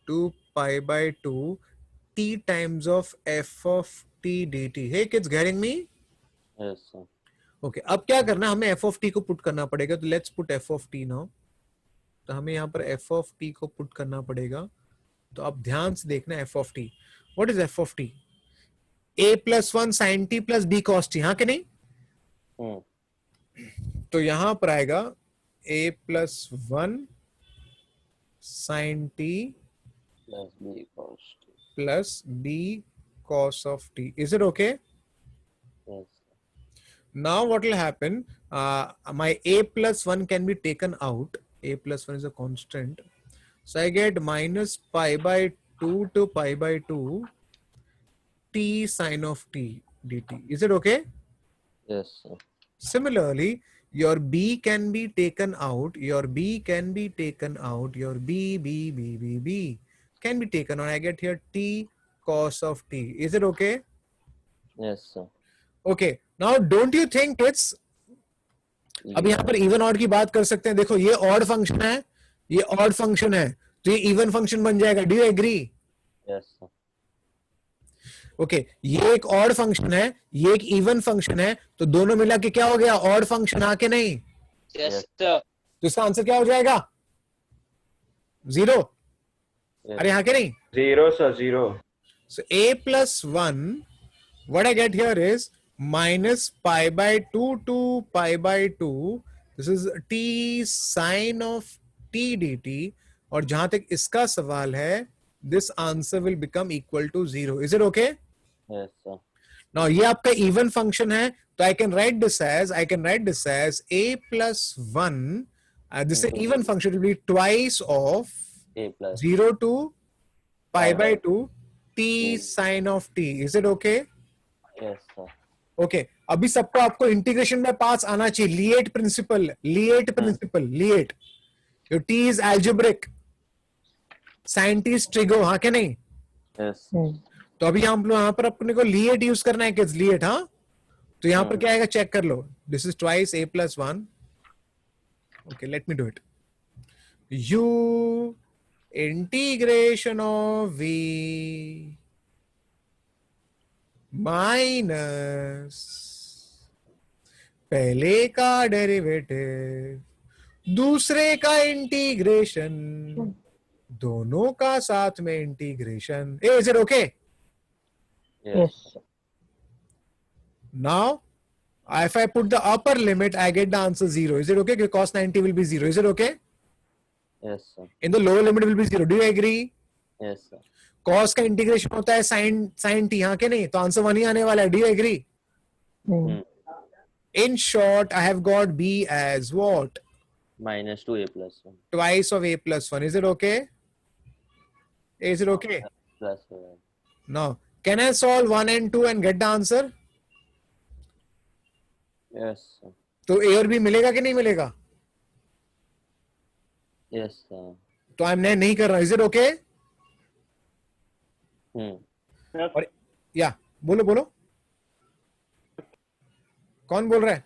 to pi by 2 t times of f of t dt. Hey kids, getting me? Yes, sir. Okay, अब क्या करना, हमें एफ ऑफ टी को पुट करना पड़ेगा. तो let's put f of t now. तो हमें यहाँ पर एफ ऑफ टी को पुट करना पड़ेगा. तो अब ध्यान से देखना f of t. What is f of t? a plus 1 sine t plus b cos t. हाँ कि नहीं? तो यहां पर आएगा a plus 1 sine t plus b cos of t. Is it okay? Yes. Now what will happen, my a plus 1 can be taken out. A plus 1 is a constant. So I get minus pi by 2 to pi by 2 t sine of t. dt. Is it okay? Yes, sir. Similarly, your b can be taken out. Your b can be taken out. Your b can be taken out. I get here t cos of t. Is it okay? Yes, sir. Okay. Now, don't you think it's अब यहाँ पर even odd की बात कर सकते हैं. देखो ये ऑड फंक्शन है, ये ऑड फंक्शन है, तो ये इवन फंक्शन बन जाएगा. Do you agree? Yes, sir. Okay, ये एक ऑड फंक्शन है, ये एक इवन फंक्शन है, तो दोनों मिला के क्या हो गया? Odd function. हाँ के नहीं? Yes, sir. तो इसका आंसर क्या हो जाएगा? 0. Yes. अरे हाँ के नहीं? 0 sir, 0. So a plus 1, what I get here is minus pi by 2 to pi by 2. This is t sine of t dt. और जहां तक इसका सवाल है, this answer will become equal to 0. Is it okay? Yes, sir. Now ये आपका even function है, तो I can write this as a plus 1. This is even function, will be twice of A plus. 0 to pi by 2 t sine of t. Is it okay? Yes, sir. Okay. अभी सबको आपको integration में पास आना चाहिए. लिएट principal. Your t is algebraic, sin t is trigo. हाँ क्या नहीं? Yes. तो अभी हम लोग यहाँ पर अपने को लिएट यूज करना है. किड्स लिएट. हाँ, तो यहाँ पर क्या आएगा? चेक कर लो. This is twice a plus 1. Okay, let me do it. U integration of v minus पहले का डेरिवेटिव दूसरे का इंटीग्रेशन, दोनों का साथ में integration. Is it okay? Yes. Now if I put the upper limit, I get the answer 0. Is it okay? Because cos 90 will be 0. Is it okay? Yes, sir. In the lower limit will be 0. Do you agree? Yes, sir. cos का integration होता है sin t. हाँ के नहीं? तो answer 1 ही आने वाला है. Do you agree? In short, I have got b as what? Minus 2a plus 1. Twice of a plus 1. Is it okay? Is it okay? Plus 1. Now, can I solve 1 and 2 and get the answer? Yes, sir. तो a और b मिलेगा कि नहीं मिलेगा? Yes, sir. तो मैं नहीं कर रहा. Is it okay? Yes. और या बोलो बोलो, कौन बोल रहा है?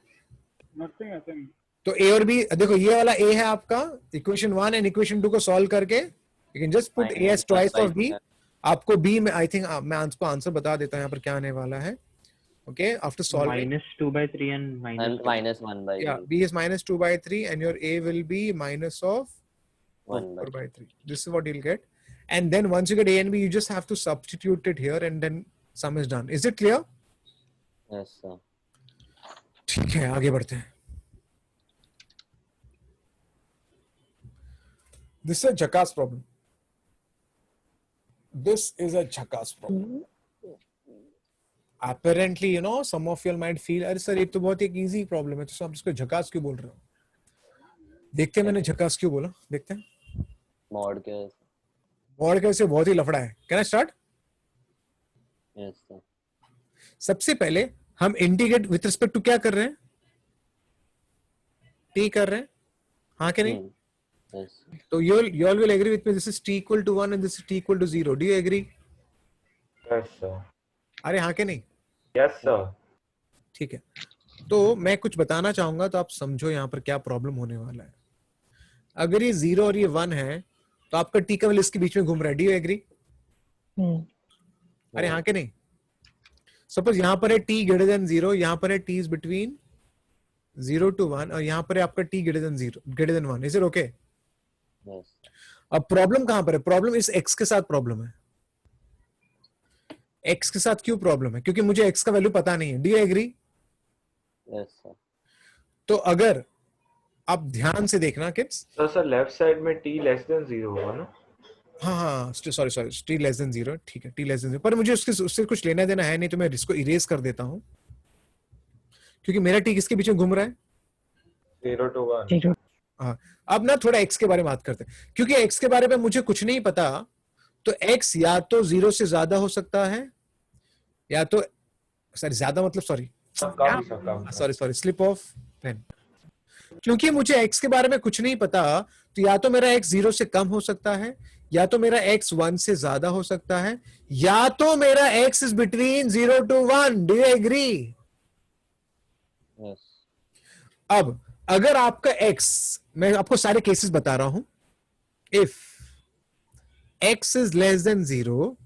Nothing, nothing. तो a और b, देखो ये वाला a है आपका इक्वेशन 1 एंड इक्वेशन 2 को सॉल्व करके you can just put a as twice of b. आपको b में आई थिंक मैं आपको आंसर बता देता हूं यहाँ पर क्या आने वाला है. Okay, after solving -2/3 and minus 1/3. yeah, b is minus 2/3 and your a will be minus of 1/3. 4/3. This is what you'll get. And then once you get a and b, you just have to substitute it here and then sum is done. Is it clear? Yes, sir. ठीक है, आगे बढ़ते हैं. This is a jackass problem. This is a jackass problem. Apparently, you know, some of you might feel, अरे sir ये तो बहुत एक easy problem है, तो आप इसको झकास क्यों बोल रहे हो? देखते हैं मैंने झकास क्यों बोला, देखते हैं. Mod के. मॉड कैसे बहुत ही लफड़ा है. Can I start? Yes, sir. सबसे पहले हम इंटीग्रेट विथ रिस्पेक्ट टू क्या कर रहे हैं? t कर रहे हैं. हाँ कि नहीं? Yes. तो you all will agree with me. This is t equal to 1 and this is t equal to 0. Do you agree? Yes sir. अरे हाँ कि नहीं? Yes sir. ठीक है. तो मैं कुछ बताना चाहूंगा तो आप समझो यहाँ पर क्या प्रॉब्लम होने वाला है. अगर ये 0 और ये 1 है तो आपका t का वैल्यू इसके बीच में घूम रहा है. Do you agree? अरे हाँ कि नहीं? सपोज यहाँ पर है t greater than 0, यहाँ पर है t is between 0 to 1 और यहाँ पर है आपका t greater than 0, greater than 1. Is it okay? Yes. अब प्रॉब्लम कहां पर है? प्रॉब्लम इस x के साथ प्रॉब्लम है. x के साथ क्यों प्रॉब्लम है? क्योंकि मुझे x का वैल्यू पता नहीं है. Do you agree? Yes, sir. तो अगर आप ध्यान से देखना किड्स. तो सर लेफ्ट साइड में t लेस देन 0 होगा ना? हाँ, सॉरी, t लेस देन 0. ठीक है, t लेस देन 0, पर मुझे उससे कुछ लेना देना है नहीं, तो मैं इसको इरेज कर देता हूं क्योंकि मेरा t किसके बीच में घूम रहा है? 0 to 1. हाँ, अब ना थोड़ा x के बारे में बात करते हैं. क्योंकि x के बारे में मुझे कुछ नहीं पता, तो x या तो 0 से ज्यादा हो सकता है या तो सॉरी ज्यादा मतलब सॉरी कम सॉरी स्लिप ऑफ पेन। क्योंकि मुझे x के बारे में कुछ नहीं पता, तो या तो मेरा x 0 से कम हो सकता है, या तो मेरा x 1 से ज्यादा हो सकता है, या तो मेरा x is between 0 to 1। Do you agree? Yes. अब अगर आपका x, मैं आपको सारे केसेस बता रहा हूं, if x is less than 0,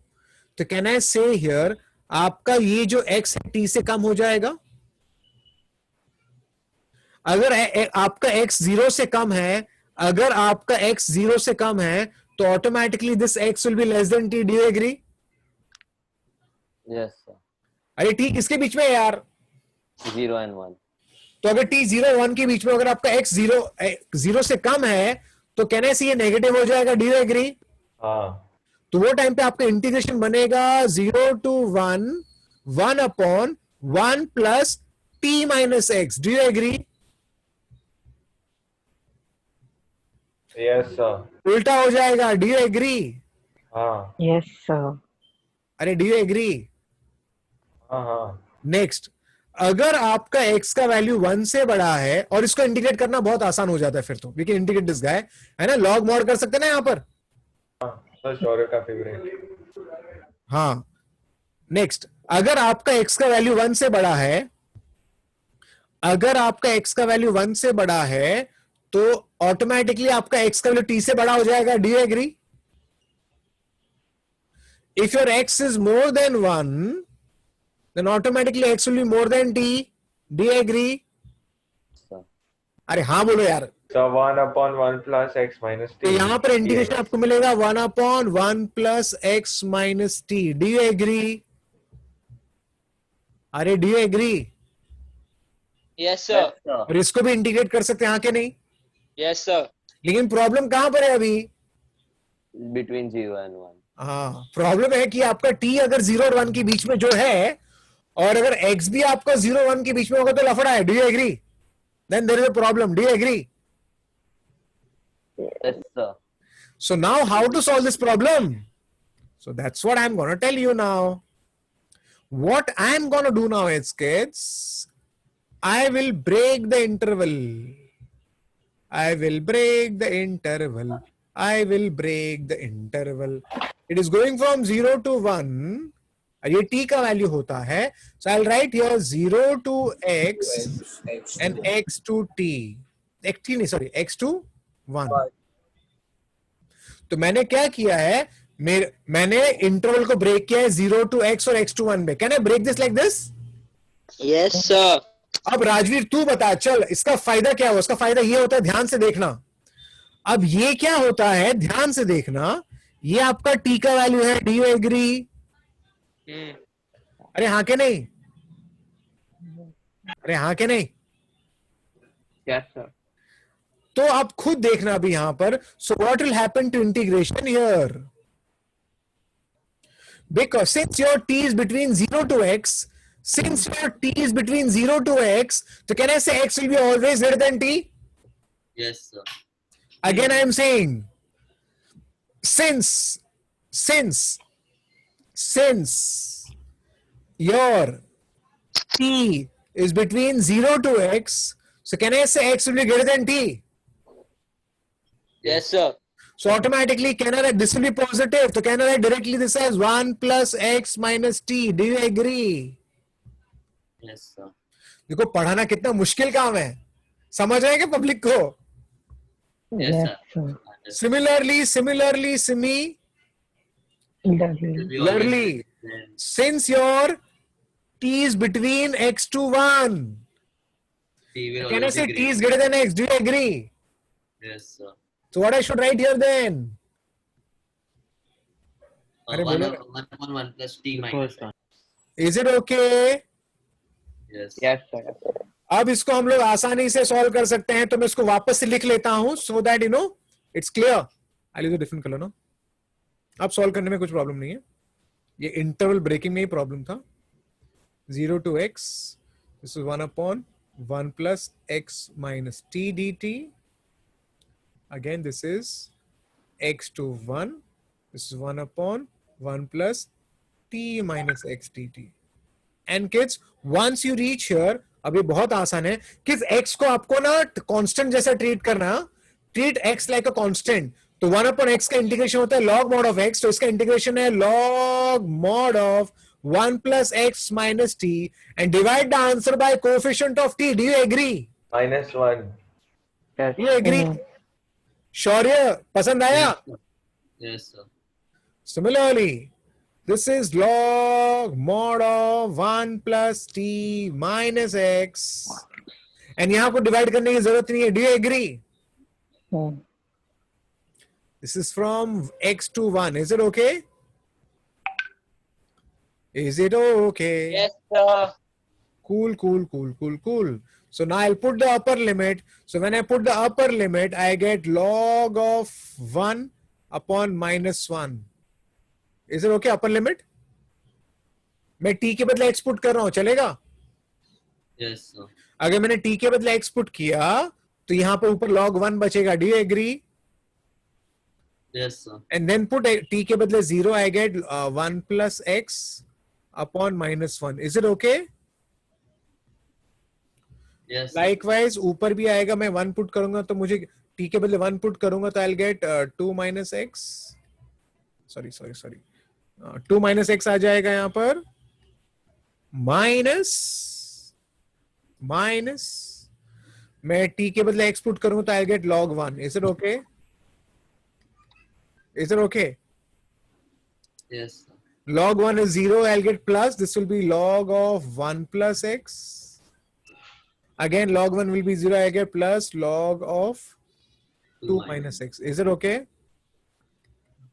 तो कैन आई से हियर आपका ये जो x है t से कम हो जाएगा। अगर आपका x 0 से कम है, अगर आपका x 0 से कम है, तो automatically this x will be less than t। Do you agree? Yes, sir. अरे t किसके बीच में है यार? 0 and 1. तो अगर t 0 1 के बीच में, अगर आपका x 0 से कम है, तो कैन आई सी ये नेगेटिव हो जाएगा। Do you agree? हाँ। तो वो टाइम पे आपका इंटीग्रेशन बनेगा 0 to 1 1 upon 1 plus t minus x। Do you agree? Yes sir. उल्टा हो जाएगा। Do you agree? हाँ। Yes, sir. अरे डू यू एग्री? हाँ। नेक्स्ट, अगर आपका x का वैल्यू 1 से बड़ा है, और इसको इंटीग्रेट करना बहुत आसान हो जाता है, फिर तो we can integrate this guy, है ना, लॉग मॉड कर सकते हैं ना यहाँ पर। सर शौर्य का फेवरेट। हाँ, नेक्स्ट, अगर आपका x का वैल्यू 1 से बड़ा है, अगर आपका x का वैल्यू 1 से बड़ा है, तो ऑटोमेटिकली आपका x का वैल्यू t से बड़ा हो जाएगा। Do you agree? If your x is more than 1, then automatically x will be more than t। Do you agree? अरे हाँ बोलो यार। So 1 upon 1 plus x minus t। तो यहाँ पर इंटीग्रेशन आपको मिलेगा 1 upon 1 plus x minus t। Do you agree? अरे do you agree? Yes, sir. और इसको भी इंटीग्रेट कर सकते हैं, हाँ के नहीं? Yes, sir. लेकिन प्रॉब्लम कहां पर है अभी? Between 0 and 1. हाँ, प्रॉब्लम है कि आपका t अगर 0 और 1 के बीच में जो है, और अगर x भी आपका 0 1 के बीच में होगा, तो लफड़ा है। Do you agree? Then there is a problem. Do you agree? Yes, sir. So now how to solve this problem? So that's what I'm going to tell you now. What I'm going to do now is, kids, I will break the interval. I will break the interval. I will break the interval. It is going from 0 to 1. ये t का value होता है, so I'll write here 0 to x and x to t, x to 1. तो मैंने क्या किया है, मैंने इंटरवल को ब्रेक किया है 0 to x और x to 1 में। Can I break this like this? Yes, sir. अब राजवीर तू बता, चल इसका फायदा क्या हुआ? इसका फायदा ये होता है, ध्यान से देखना। अब ये क्या होता है, ध्यान से देखना, ये आपका t का वैल्यू है। Do you agree? अरे हाँ के नहीं? अरे हाँ के नहीं? Yes, sir. तो आप खुद देखना अभी यहां पर। So what will happen to integration here? Because since your t is between 0 to x, since your t is between 0 to x, so can I say x will be always greater than t? Yes, sir. Again I am saying, since your t is between 0 to x, so can I say x will be greater than t? Yes, sir. So automatically can I write this will be positive, so can I write directly this as 1 plus x minus t? Do you agree? Yes, sir. देखो पढ़ाना कितना मुश्किल काम है, समझ रहे हैं क्या पब्लिक को? Yes, sir. Similarly, since your t is between x to 1, can I say t is greater than x? Do you agree? Yes, sir. So what I should write here then? 1 upon 1 plus t minus. Is it okay? Yes. Yes, sir. अब इसको हम लोग आसानी से solve कर सकते हैं, तो मैं इसको वापस से लिख लेता हूं, so that you know it's clear. I use different colour ना। अब सॉल्व करने में कुछ प्रॉब्लम नहीं है, ये इंटरवल ब्रेकिंग में ही प्रॉब्लम था। 0 to x, this is 1 upon 1 plus x minus t dt. Again this is x to 1, this is 1 upon 1 plus t minus x dt. And kids, once you reach here, अब ये बहुत आसान है किस x को आपको ना कांस्टेंट जैसा ट्रीट करना, treat x like a constant. तो 1 upon x का इंटीग्रेशन होता है log mod of x, तो इसका इंटीग्रेशन है log mod of 1 plus x minus t and divide the answer by coefficient of t. Do you agree? -1. Do you agree? शौर्य पसंद आया? Yes, sir. Similarly, this is log mod of 1 plus t minus x. And यहाँ को divide करने की जरूरत नहीं है. Do you agree? This is from x to 1. Is it okay? Is it okay? Yes, sir. Cool. So now I'll put the upper limit. So when I put the upper limit, I get log of 1 upon minus 1. Is it okay? Upper limit? मैं t के बदले x put कर रहा हूं, चलेगा? Yes, sir. अगर मैंने t के बदले x पुट किया तो यहां पर ऊपर log 1 बचेगा. Do you agree? Yes, sir. And then put t के बदले 0, I get 1 plus x upon minus 1. Is it okay? Yes, sir. Likewise ऊपर भी आएगा, मैं 1 पुट करूंगा तो मुझे t के बदले 1 पुट करूंगा तो I'll get 2 minus x. Sorry. 2 minus x आ जाएगा यहाँ पर. Minus मैं t के बदले x पुट करूंगा तो I'll get log 1. Is it okay? Is it okay? Yes, sir. Log 1 is 0. I'll get plus. This will be log of 1 plus x. Again, log 1 will be 0. I get plus log of 2 minus x. Is it okay?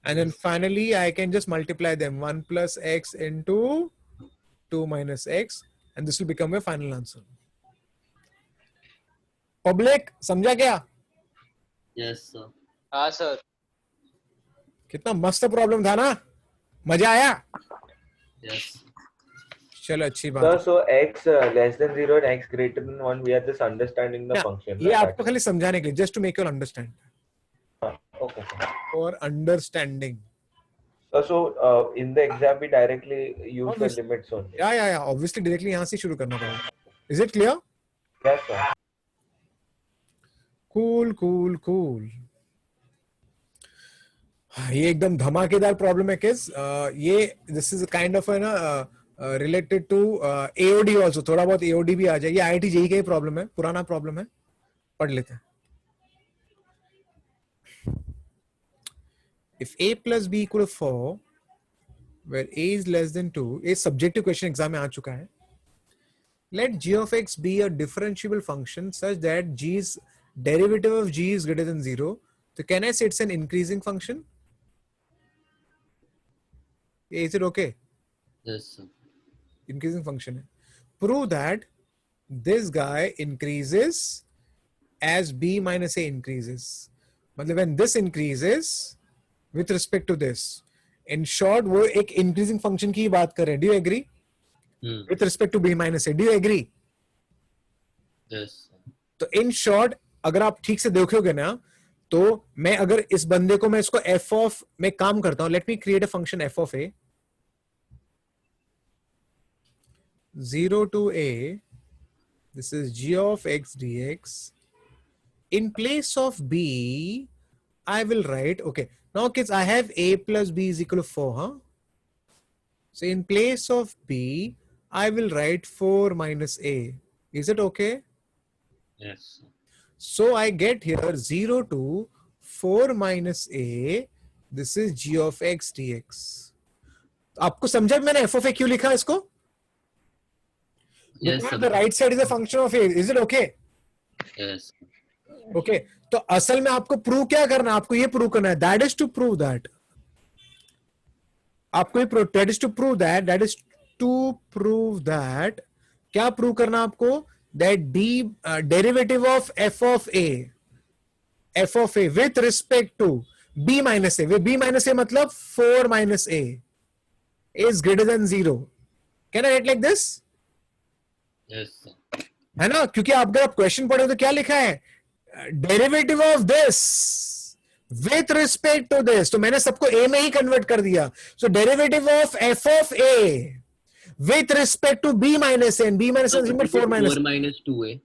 And then finally, I can just multiply them. 1 plus x into 2 minus x. And this will become my final answer. Public, समझा क्या? Yes, sir. हाँ sir. कितना मस्त problem था ना? मजा आया? Yes. चलो अच्छी बात. Sir, so x less than 0 and x greater than 1, we are just understanding the function. ये आपको खाली समझाने के लिए, just to make you understand. Okay. For understanding. So in the exam, we directly use the Obviously. limits only. Yeah. Obviously, directly यहाँ से शुरू करना पड़ेगा. Is it clear? Yes, sir. Cool. ये एकदम धमाकेदार प्रॉब्लम है किस. ये this is kind of related to AOD also. थोड़ा बहुत AOD भी आ जाएगी. IIT JEE का ही प्रॉब्लम है, पुराना प्रॉब्लम है, पढ़ लेते हैं. If a plus b equal to 4, where a is less than 2, a subjective question exam में आ चुका है. Let g of x be a differentiable function such that g's derivative of g is greater than 0. So can I say it's an increasing function? Is it okay? Yes, sir. Increasing function है. Prove that this guy increases as b minus a increases. मतलब when this increases with respect to this. In short, वो एक increasing function की बात कर रहे हैं. Do you agree? With respect to b minus a. Do you agree? Yes, sir. तो in short, अगर आप ठीक से देखोगे ना, तो मैं अगर इस बंदे को मैं इसको f of में काम करता हूं. Let me create a function f of a. 0 to a. This is g of x dx. In place of b, I will write, okay. Now kids, I have a plus b is equal to 4, huh? So in place of b, I will write 4 minus a. Is it okay? Yes, sir. So I get here 0 to 4 minus a. This is g of x dx. आपको समझा मैंने f of a क्यों लिखा इसको? Yes, Because sir. the right side is a function of a. Is it okay? Yes. Okay. तो असल में आपको प्रूव क्या करना है? आपको ये प्रूव करना है. That is to prove that. आपको ये prove. That is to prove that. That is to prove that. क्या प्रूव करना आपको? That d derivative of f of a with respect to b minus a. b minus a मतलब 4 minus a is greater than 0. Can I write like this? Yes, sir. है ना? क्योंकि अगर आप question पढ़े तो क्या लिखा है? Derivative of this with respect to this. तो मैंने सबको a में ही कन्वर्ट कर दिया. So derivative of f of a with respect to b minus a, and b minus a is equal to 4 minus 2a.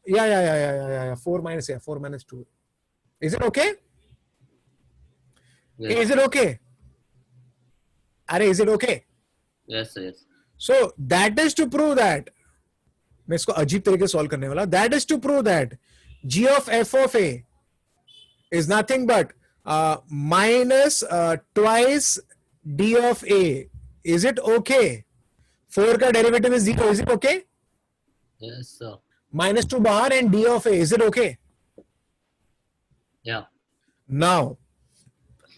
Yeah. 4 minus a, 4 minus 2. Is it okay? Yes. Is it okay? Are is it okay? Yes, sir. Yes. So that is to prove that, मैं इसको अजीब तरीके से solve करने वाला, that is to prove that g of f of a is nothing but minus twice d of a. Is it okay? 4 का derivative is 0. Is it okay? Yes, sir. Minus 2 बाहर and d of a. Is it okay? Yeah. Now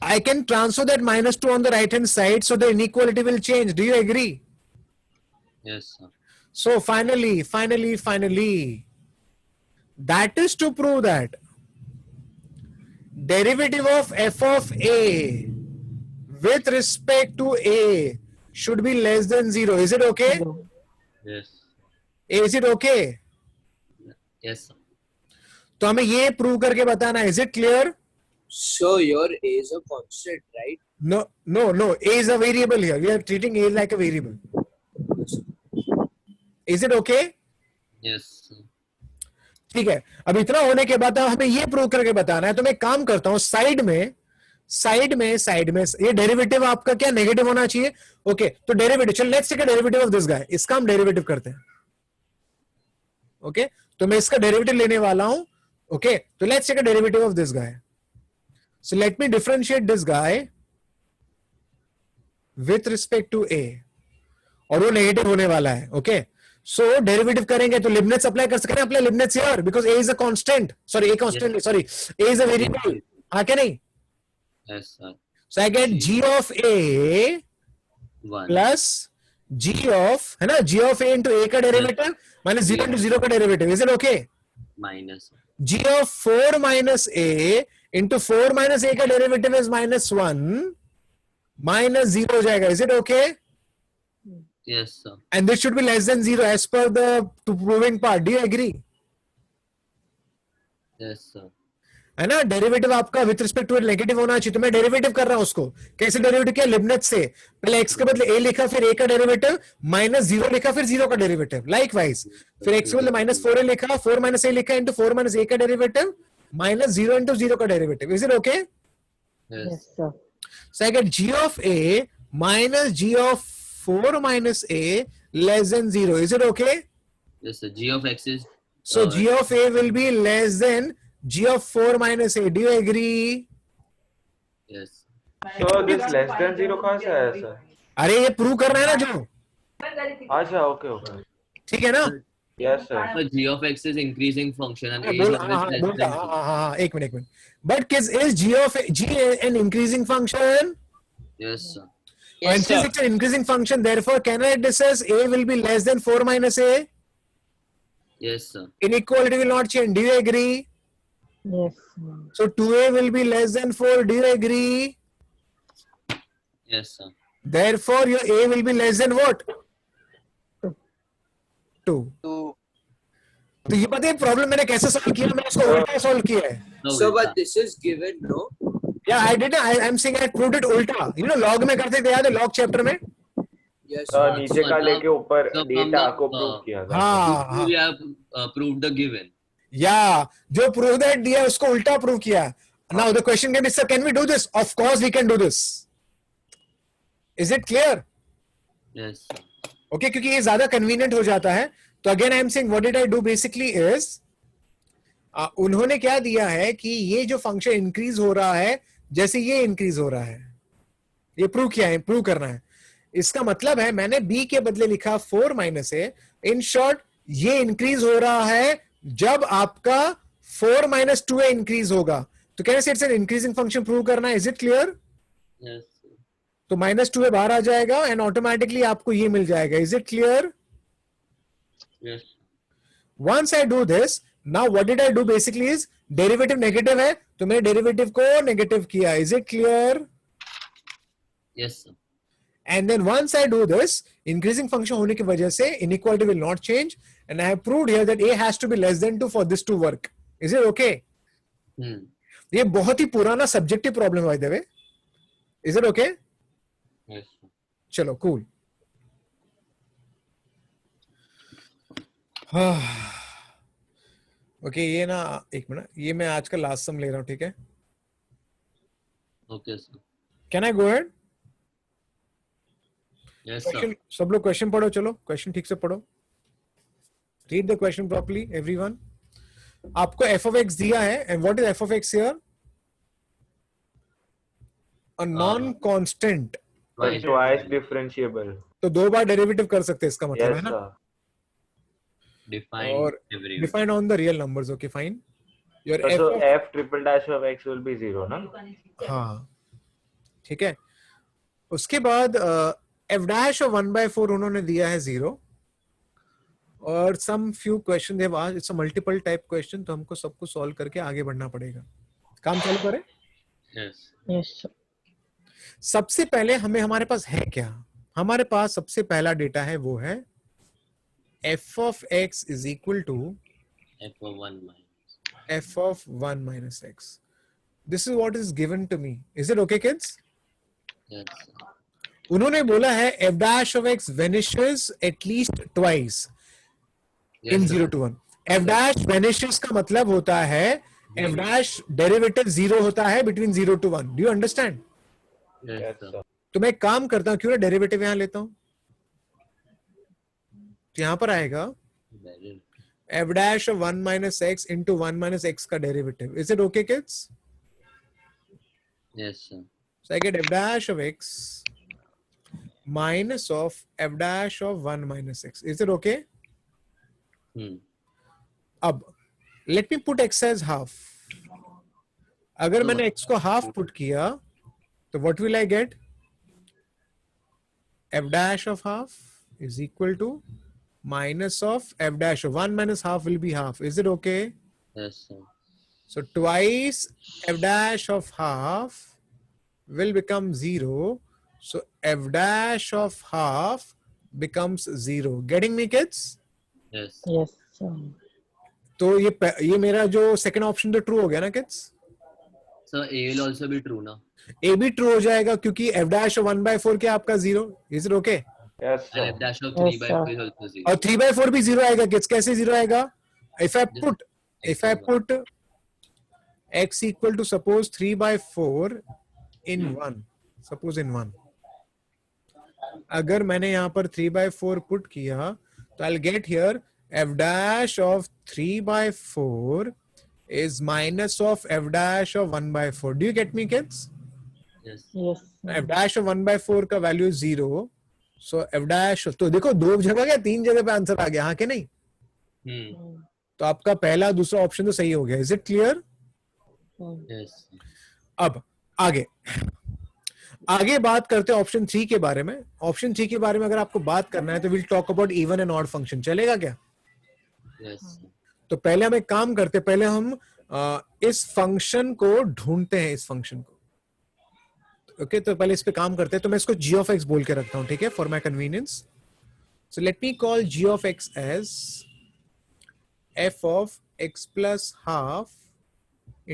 I can transfer that minus 2 on the right hand side, so the inequality will change. Do you agree? Yes, sir. So finally, that is to prove that derivative of f of a with respect to a should be less than 0. Is it okay? Yes. Is it okay? Yes, sir. तो हमें ये prove करके बताना. Is it clear? So your a is a constant, right? No. A is a variable here. We are treating a like a variable. Is it okay? Yes, sir. ठीक है. अब इतना होने के बाद हमें ये प्रूव करके बताना है. तो मैं काम करता हूं, साइड में ये डेरिवेटिव आपका क्या नेगेटिव होना चाहिए. ओके, तो डेरिवेटिव, चल let's take a derivative of this guy. इसका हम डेरिवेटिव करते हैं. ओके, तो मैं इसका डेरिवेटिव लेने वाला हूं. ओके, तो let's take a derivative of this guy. So let me differentiate this guy with respect to a, और वो नेगेटिव होने वाला है. ओके, सो डेरिवेटिव करेंगे तो लिबनिट्ज अप्लाई कर सकते हैं. Apply Leibniz here because a is a constant. Sorry, a is a variable. हाँ क्या नहीं? Yes, sir. So I get g of a 1. plus g of, है ना, g of a into a का डेरिवेटिव minus 0 into 0 का derivative. Is it okay? Minus. g of 4 minus a into 4 minus a का derivative is minus 1 minus 0 हो जाएगा. Is it okay? Yes, sir. And this should be less than 0 as per the proving part. Do you agree? Yes, sir. है ना, derivative आपका with respect to negative होना चाहिए. तो मैं डेरिवेटिव कर रहा हूं उसको. कैसे डेरिवेटिव किया? लिबनिट्ज से. पहले x के बदले a लिखा, फिर a का डेरिवेटिव, माइनस 0 लिखा, फिर 0 का डेरिवेटिव. लाइकवाइज फिर x के बदले माइनस 4a लिखा, 4 माइनस a लिखा इंटू 4 माइनस a का डेरिवेटिव, माइनस 0 इंटू 0 का derivative. Is it okay? Yes. sir. So I get g of a minus g of 4 minus a less than 0. Is it okay? Yes, sir. G of x is. So g of a will be less than g of 4 minus a. Do you agree? Yes. So this less than 0 कहाँ से आया sir? अरे ये prove करना है ना जो. अच्छा, ओके. ठीक है ना? Yes sir. So G of x is increasing function and a is बोल, always less than 2. हाँ, एक minute. But is g an increasing function? Yes, sir. And since it's an increasing function, therefore can I write this as a will be less than 4 minus a? Yes, sir. Inequality will not change. Do you agree? Yes. So 2a will be less than 4. Do you agree? Yes, sir. Therefore your a will be less than what? 2. तो ये पता है problem मैंने कैसे solve किया? मैंने इसको उल्टा सॉल्व किया है. No, So, Ulta. but this is given, no? Yeah, I did. I'm saying I proved it उल्टा. You know log में करते थे, याद है log chapter में? Yes. नीचे का लेके ऊपर So from डेटा the, को प्रूव किया था. हाँ. We have proved the given. Yeah, जो prove that दिया उसको उल्टा prove किया. Now the question can be, sir, can we do this? Of course we can do this. Is it clear? Yes, sir. Okay, क्योंकि ये ज्यादा convenient हो जाता है. तो again I'm saying what did I do basically is उन्होंने क्या दिया है कि ये जो फंक्शन इंक्रीज हो रहा है जैसे ये इंक्रीज हो रहा है, ये प्रूव किया है, प्रूव करना है. इसका मतलब है मैंने b के बदले लिखा 4 माइनस ए. इन शॉर्ट ये इंक्रीज हो रहा है जब आपका 4 माइनस 2a इंक्रीज होगा. तो कैसे it's an increasing function prove करना है. Is it clear? Yes, sir. तो माइनस 2a बाहर आ जाएगा एंड ऑटोमेटिकली आपको ये मिल जाएगा. Is it clear? Yes. Once I do this, now what did I do basically is derivative negative है तो मैंने derivative को negative किया. Is it clear? Yes, sir. And then once I do this, increasing function होने की वजह से inequality will not change and I have proved here that a has to be less than 2 for this to work. Is it okay? ये बहुत ही पुराना subjective problem by the way. Is it okay? Yes, sir. चलो cool. Okay ये ना, एक minute, ये मैं आज का लास्ट सम ले रहा हूँ, ठीक है? Okay, sir. Can I go ahead? Yes, sir. Question, सब लोग क्वेश्चन पढ़ो, चलो क्वेश्चन ठीक से पढ़ो, read the question properly everyone. आपको f of x दिया है, and what is f of x here? A non constant, Twice differentiable. तो दो बार डेरिवेटिव कर सकते हैं, इसका मतलब है Yes, ना? sir. Defined और everywhere. Defined on the real numbers, okay fine. Your So, f of, f triple dash of x will be 0, ना? हाँ ठीक है। उसके बाद f dash of 1/4 उन्होंने दिया है 0, और सम फ्यू क्वेश्चन देव आज, it's a multiple type question, तो हमको सबको सॉल्व करके आगे बढ़ना पड़ेगा। काम चालू करें। Yes. Yes, sir. सबसे पहले हमें, हमारे पास है क्या? हमारे पास सबसे पहला डेटा है, वो है f of x is equal to F of 1 minus. f of 1 minus x. This is what is given to me. Is it okay, kids? Yes, sir. उन्होंने बोला है f dash of x vanishes at least twice Yes, in sir. 0 to 1. f dash vanishes का मतलब होता है f dash derivative 0 होता है between 0 to 1. Do you understand? Yes, Yes, sir. sir. तो मैं एक काम करता हूं, क्यों ना डेरिवेटिव यहां लेता हूं, तो यहां पर आएगा Very. f dash of 1 minus x into 1 minus x का derivative. Is it okay, kids? Yes, sir. So I get f dash of x minus of f dash of 1 minus x. Is it okay? अब let me put x as half. अगर मैंने x को half put किया, तो what will I get? f dash of half is equal to minus of f dash of 1 minus half will be half. Is it okay? Yes, sir. So twice f dash of half will become 0. So f dash of half becomes 0. Getting me, kids? Yes. Yes, sir. तो ये मेरा जो second option तो true हो गया ना, kids? So A will also be true now. ए भी true हो जाएगा, क्योंकि f dash of 1/4 क्या आपका 0. Is it okay? Yes, And sir. F dash of Yes, 3/4 sir. is also 0. और 3/4 भी 0 आएगा, किड्स? कैसे 0 आएगा? If I put x equal to suppose 3/4 in 1, suppose in 1, अगर मैंने यहाँ पर 3/4 पुट किया, तो I'll get here f dash of 3/4 is minus of f dash of 1/4. Do you get me, kids? Yes. Yes, f dash of 1/4 का value 0, so f dash, तो देखो दो जगह क्या, तीन जगह पे आंसर आ गया, हाँ कि नहीं? तो आपका पहला दूसरा ऑप्शन तो सही हो गया. Is it clear? Yes. अब आगे बात करते हैं ऑप्शन 3 के बारे में. ऑप्शन 3 के बारे में अगर आपको बात करना है तो will talk about even and odd function. चलेगा क्या? Yes. तो पहले हम एक काम करते हैं, पहले हम इस फंक्शन को ढूंढते हैं, इस फंक्शन को. ओके तो पहले इस पे काम करते हैं. तो मैं इसको g of x बोल के रखता हूं, ठीक है, for my convenience. So let me call g of x as f of x plus half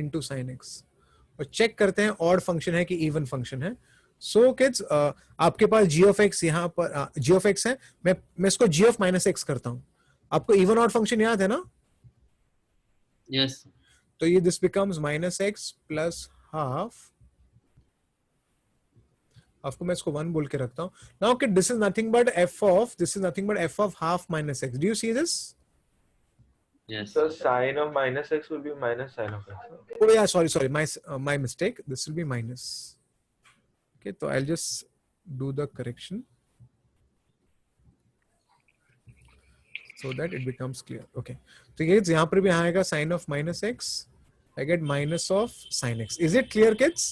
into sin x. और चेक करते हैं ऑड फंक्शन है कि इवन फंक्शन है. सो किड्स आपके पास g of x यहाँ पर g of x है. मैं इसको g of minus x करता हूं. आपको इवन ऑड फंक्शन याद है ना? Yes. तो ये this becomes minus x plus half. आपको मैं इसको 1 बोल के रखता हूं. नाउ कि this is nothing but f of half minus x. Do you see this? Yes. So sine of minus x will be minus sine of x. Oh yeah, sorry, my mistake. This will be minus. Okay, so I'll just do the correction so that it becomes clear. Okay, तो ये यहाँ पर भी आएगा sin of minus x. I get minus of sin x. Is it clear, kids?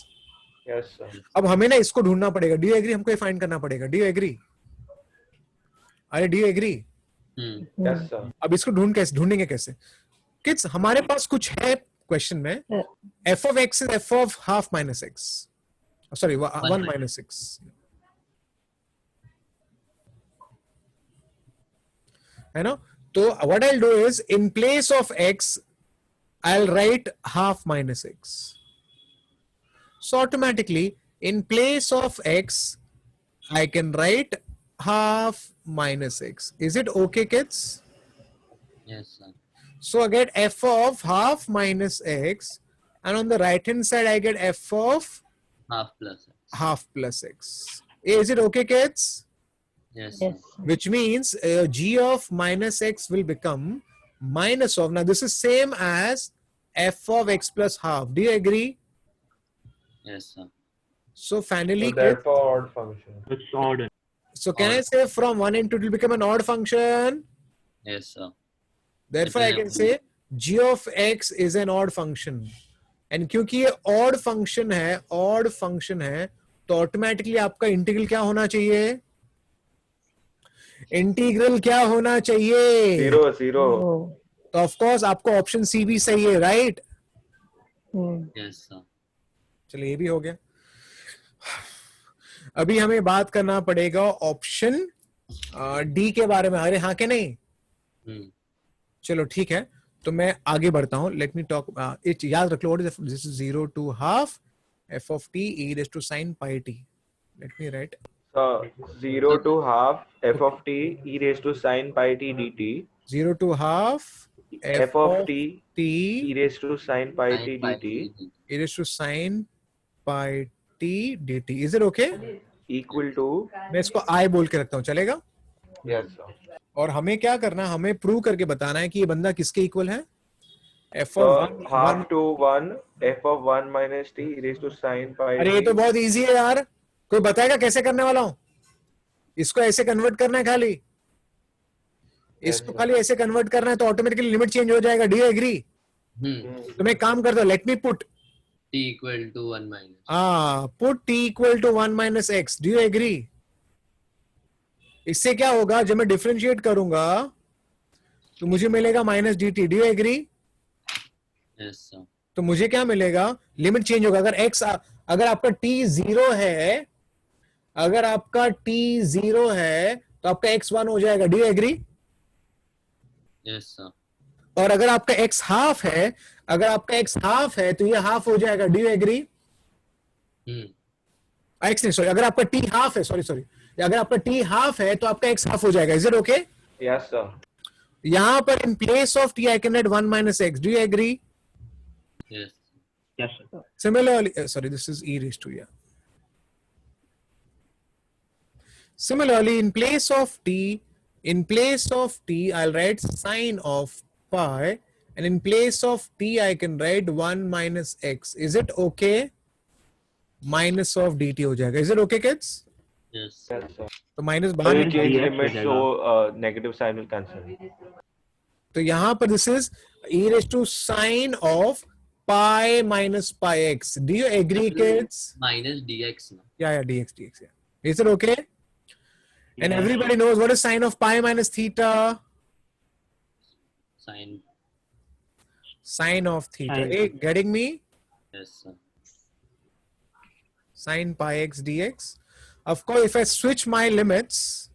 Yes, sir. अब हमें ना इसको ढूंढना पड़ेगा. Do you agree? हमको ये फाइंड करना पड़ेगा. Do you agree? अरे do you agree? Yes, sir. अब इसको ढूंढेंगे कैसे? किड्स हमारे पास कुछ है क्वेश्चन में. f of x is f of half minus x. Sorry, 1 minus x. है ना? तो what I'll do is in place of x I'll write half minus x. So automatically in place of x I can write half minus x. Is it okay, kids? Yes, sir. So I get f of half minus x, and on the right hand side I get f of Half plus x. half plus x. Is it okay, kids? Yes, sir. Which means g of minus x will become minus of, now this is same as f of x plus half. Do you agree? Yes, sir. So finally, So therefore odd function. It's odd. so can I Odd. say from 1 into it will become an odd function? Yes, sir. Therefore I can say g of x is an odd function. And क्योंकि ये odd function है, तो automatically आपका integral क्या होना चाहिए? Integral क्या होना चाहिए? 0. तो ऑफ कोर्स आपको ऑप्शन सी भी सही है, राइट? Yes, sir. चलिए ये भी हो गया. अभी हमें बात करना पड़ेगा ऑप्शन डी के बारे में. अरे हाँ के नहीं? चलो ठीक है, तो मैं आगे बढ़ता हूं. Let me talk it. याद रख लो, this is 0 to half f of t e raised to sin pi t. Let me write. 0 to half f of t e raised to sin pi t dt. 0 to half f of t t e raised to sin pi t dt e raised to sin pi t dt. Is it okay? equal to. मैं इसको I बोल के रखता हूँ, चलेगा? Yes, sir. और हमें क्या करना है, हमें प्रूव करके बताना है कि ये बंदा किसके इक्वल है. f So of 1 half to 1 f of 1 minus t e raised to sin pi. अरे ये तो बहुत इजी है यार. कोई बताएगा कैसे करने वाला हूँ? इसको ऐसे कन्वर्ट करना है खाली. इसको खाली ऐसे कन्वर्ट करना है तो ऑटोमेटिकली लिमिट चेंज हो जाएगा. Do you agree? तो मैं एक काम करता हूँ, let me put t equal to 1 minus. Put t equal to 1 minus x. Do you agree? इससे क्या होगा, जब मैं डिफरेंशिएट करूंगा तो मुझे मिलेगा minus d T. Do you agree? Yes, sir. तो मुझे क्या मिलेगा, लिमिट चेंज होगा. अगर x, अगर आपका t 0 है, अगर आपका t 0 है तो आपका x 1 हो जाएगा. Do you agree? Yes, sir. और अगर आपका x हाफ है, अगर आपका x हाफ है तो ये हाफ हो जाएगा. Do you agree? x नहीं, सॉरी, अगर आपका t हाफ है, सॉरी, अगर आपका t हाफ है तो आपका x हाफ हो जाएगा. Is it okay? Yes, sir. यहां पर in place of t I can write 1 minus x. Do you agree? Yes. Yes, sir. Similarly, sorry, this is e raised to, yeah. Similarly, in place of t, I'll write sine of pi, and in place of t, I can write 1 minus x. Is it okay? Minus of dt हो जाएगा. Is it okay, kids? Yes. Yes, sir. तो minus So बाहर you change dx limit हो so negative sign will cancel. तो यहां पर this is e raised to sine of pi minus pi x. Do you agree, kids? Minus dx. No? Yeah, dx, yeah. Is it okay? And Yeah. everybody knows what is sine of pi minus theta? Sin. Sine of theta. Sine. Hey, getting me? Yes, sir. Sine pi x dx. Of course, if I switch my limits,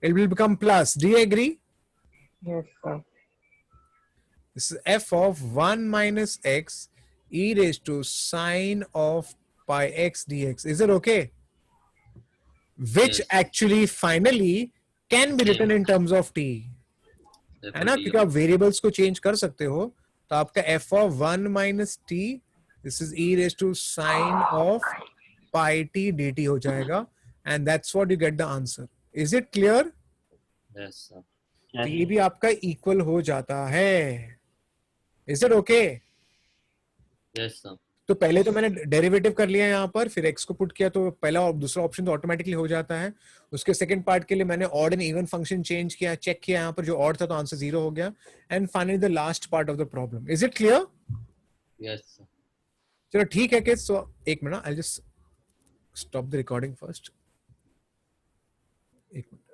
it will become plus. Do you agree? Yes, sir. This is f of 1 minus x e raised to sine of pi x dx. Is it okay? Which Yes. actually finally can be written in terms of t. है ना, क्योंकि आप variables को change कर सकते हो. तो आपका f of 1 minus t, this is e raised to sine of pi t dt हो जाएगा, and that's what you get the answer. Is it clear? Yes, sir. तो ये भी आपका इक्वल हो जाता है. Is it okay? Yes, sir. तो पहले तो मैंने डेरिवेटिव कर लिया यहाँ पर, फिर x को पुट किया तो पहला और दूसरा ऑप्शन तो ऑटोमेटिकली हो जाता है. उसके सेकंड पार्ट के लिए मैंने odd and even function change किया, चेक किया यहाँ पर, जो ऑड था तो आंसर 0 हो गया. And finally the last part of the problem. Is it clear? Yes, sir. चलो ठीक है किड्स. तो एक minute, I just stop the recording first. एक मिनट.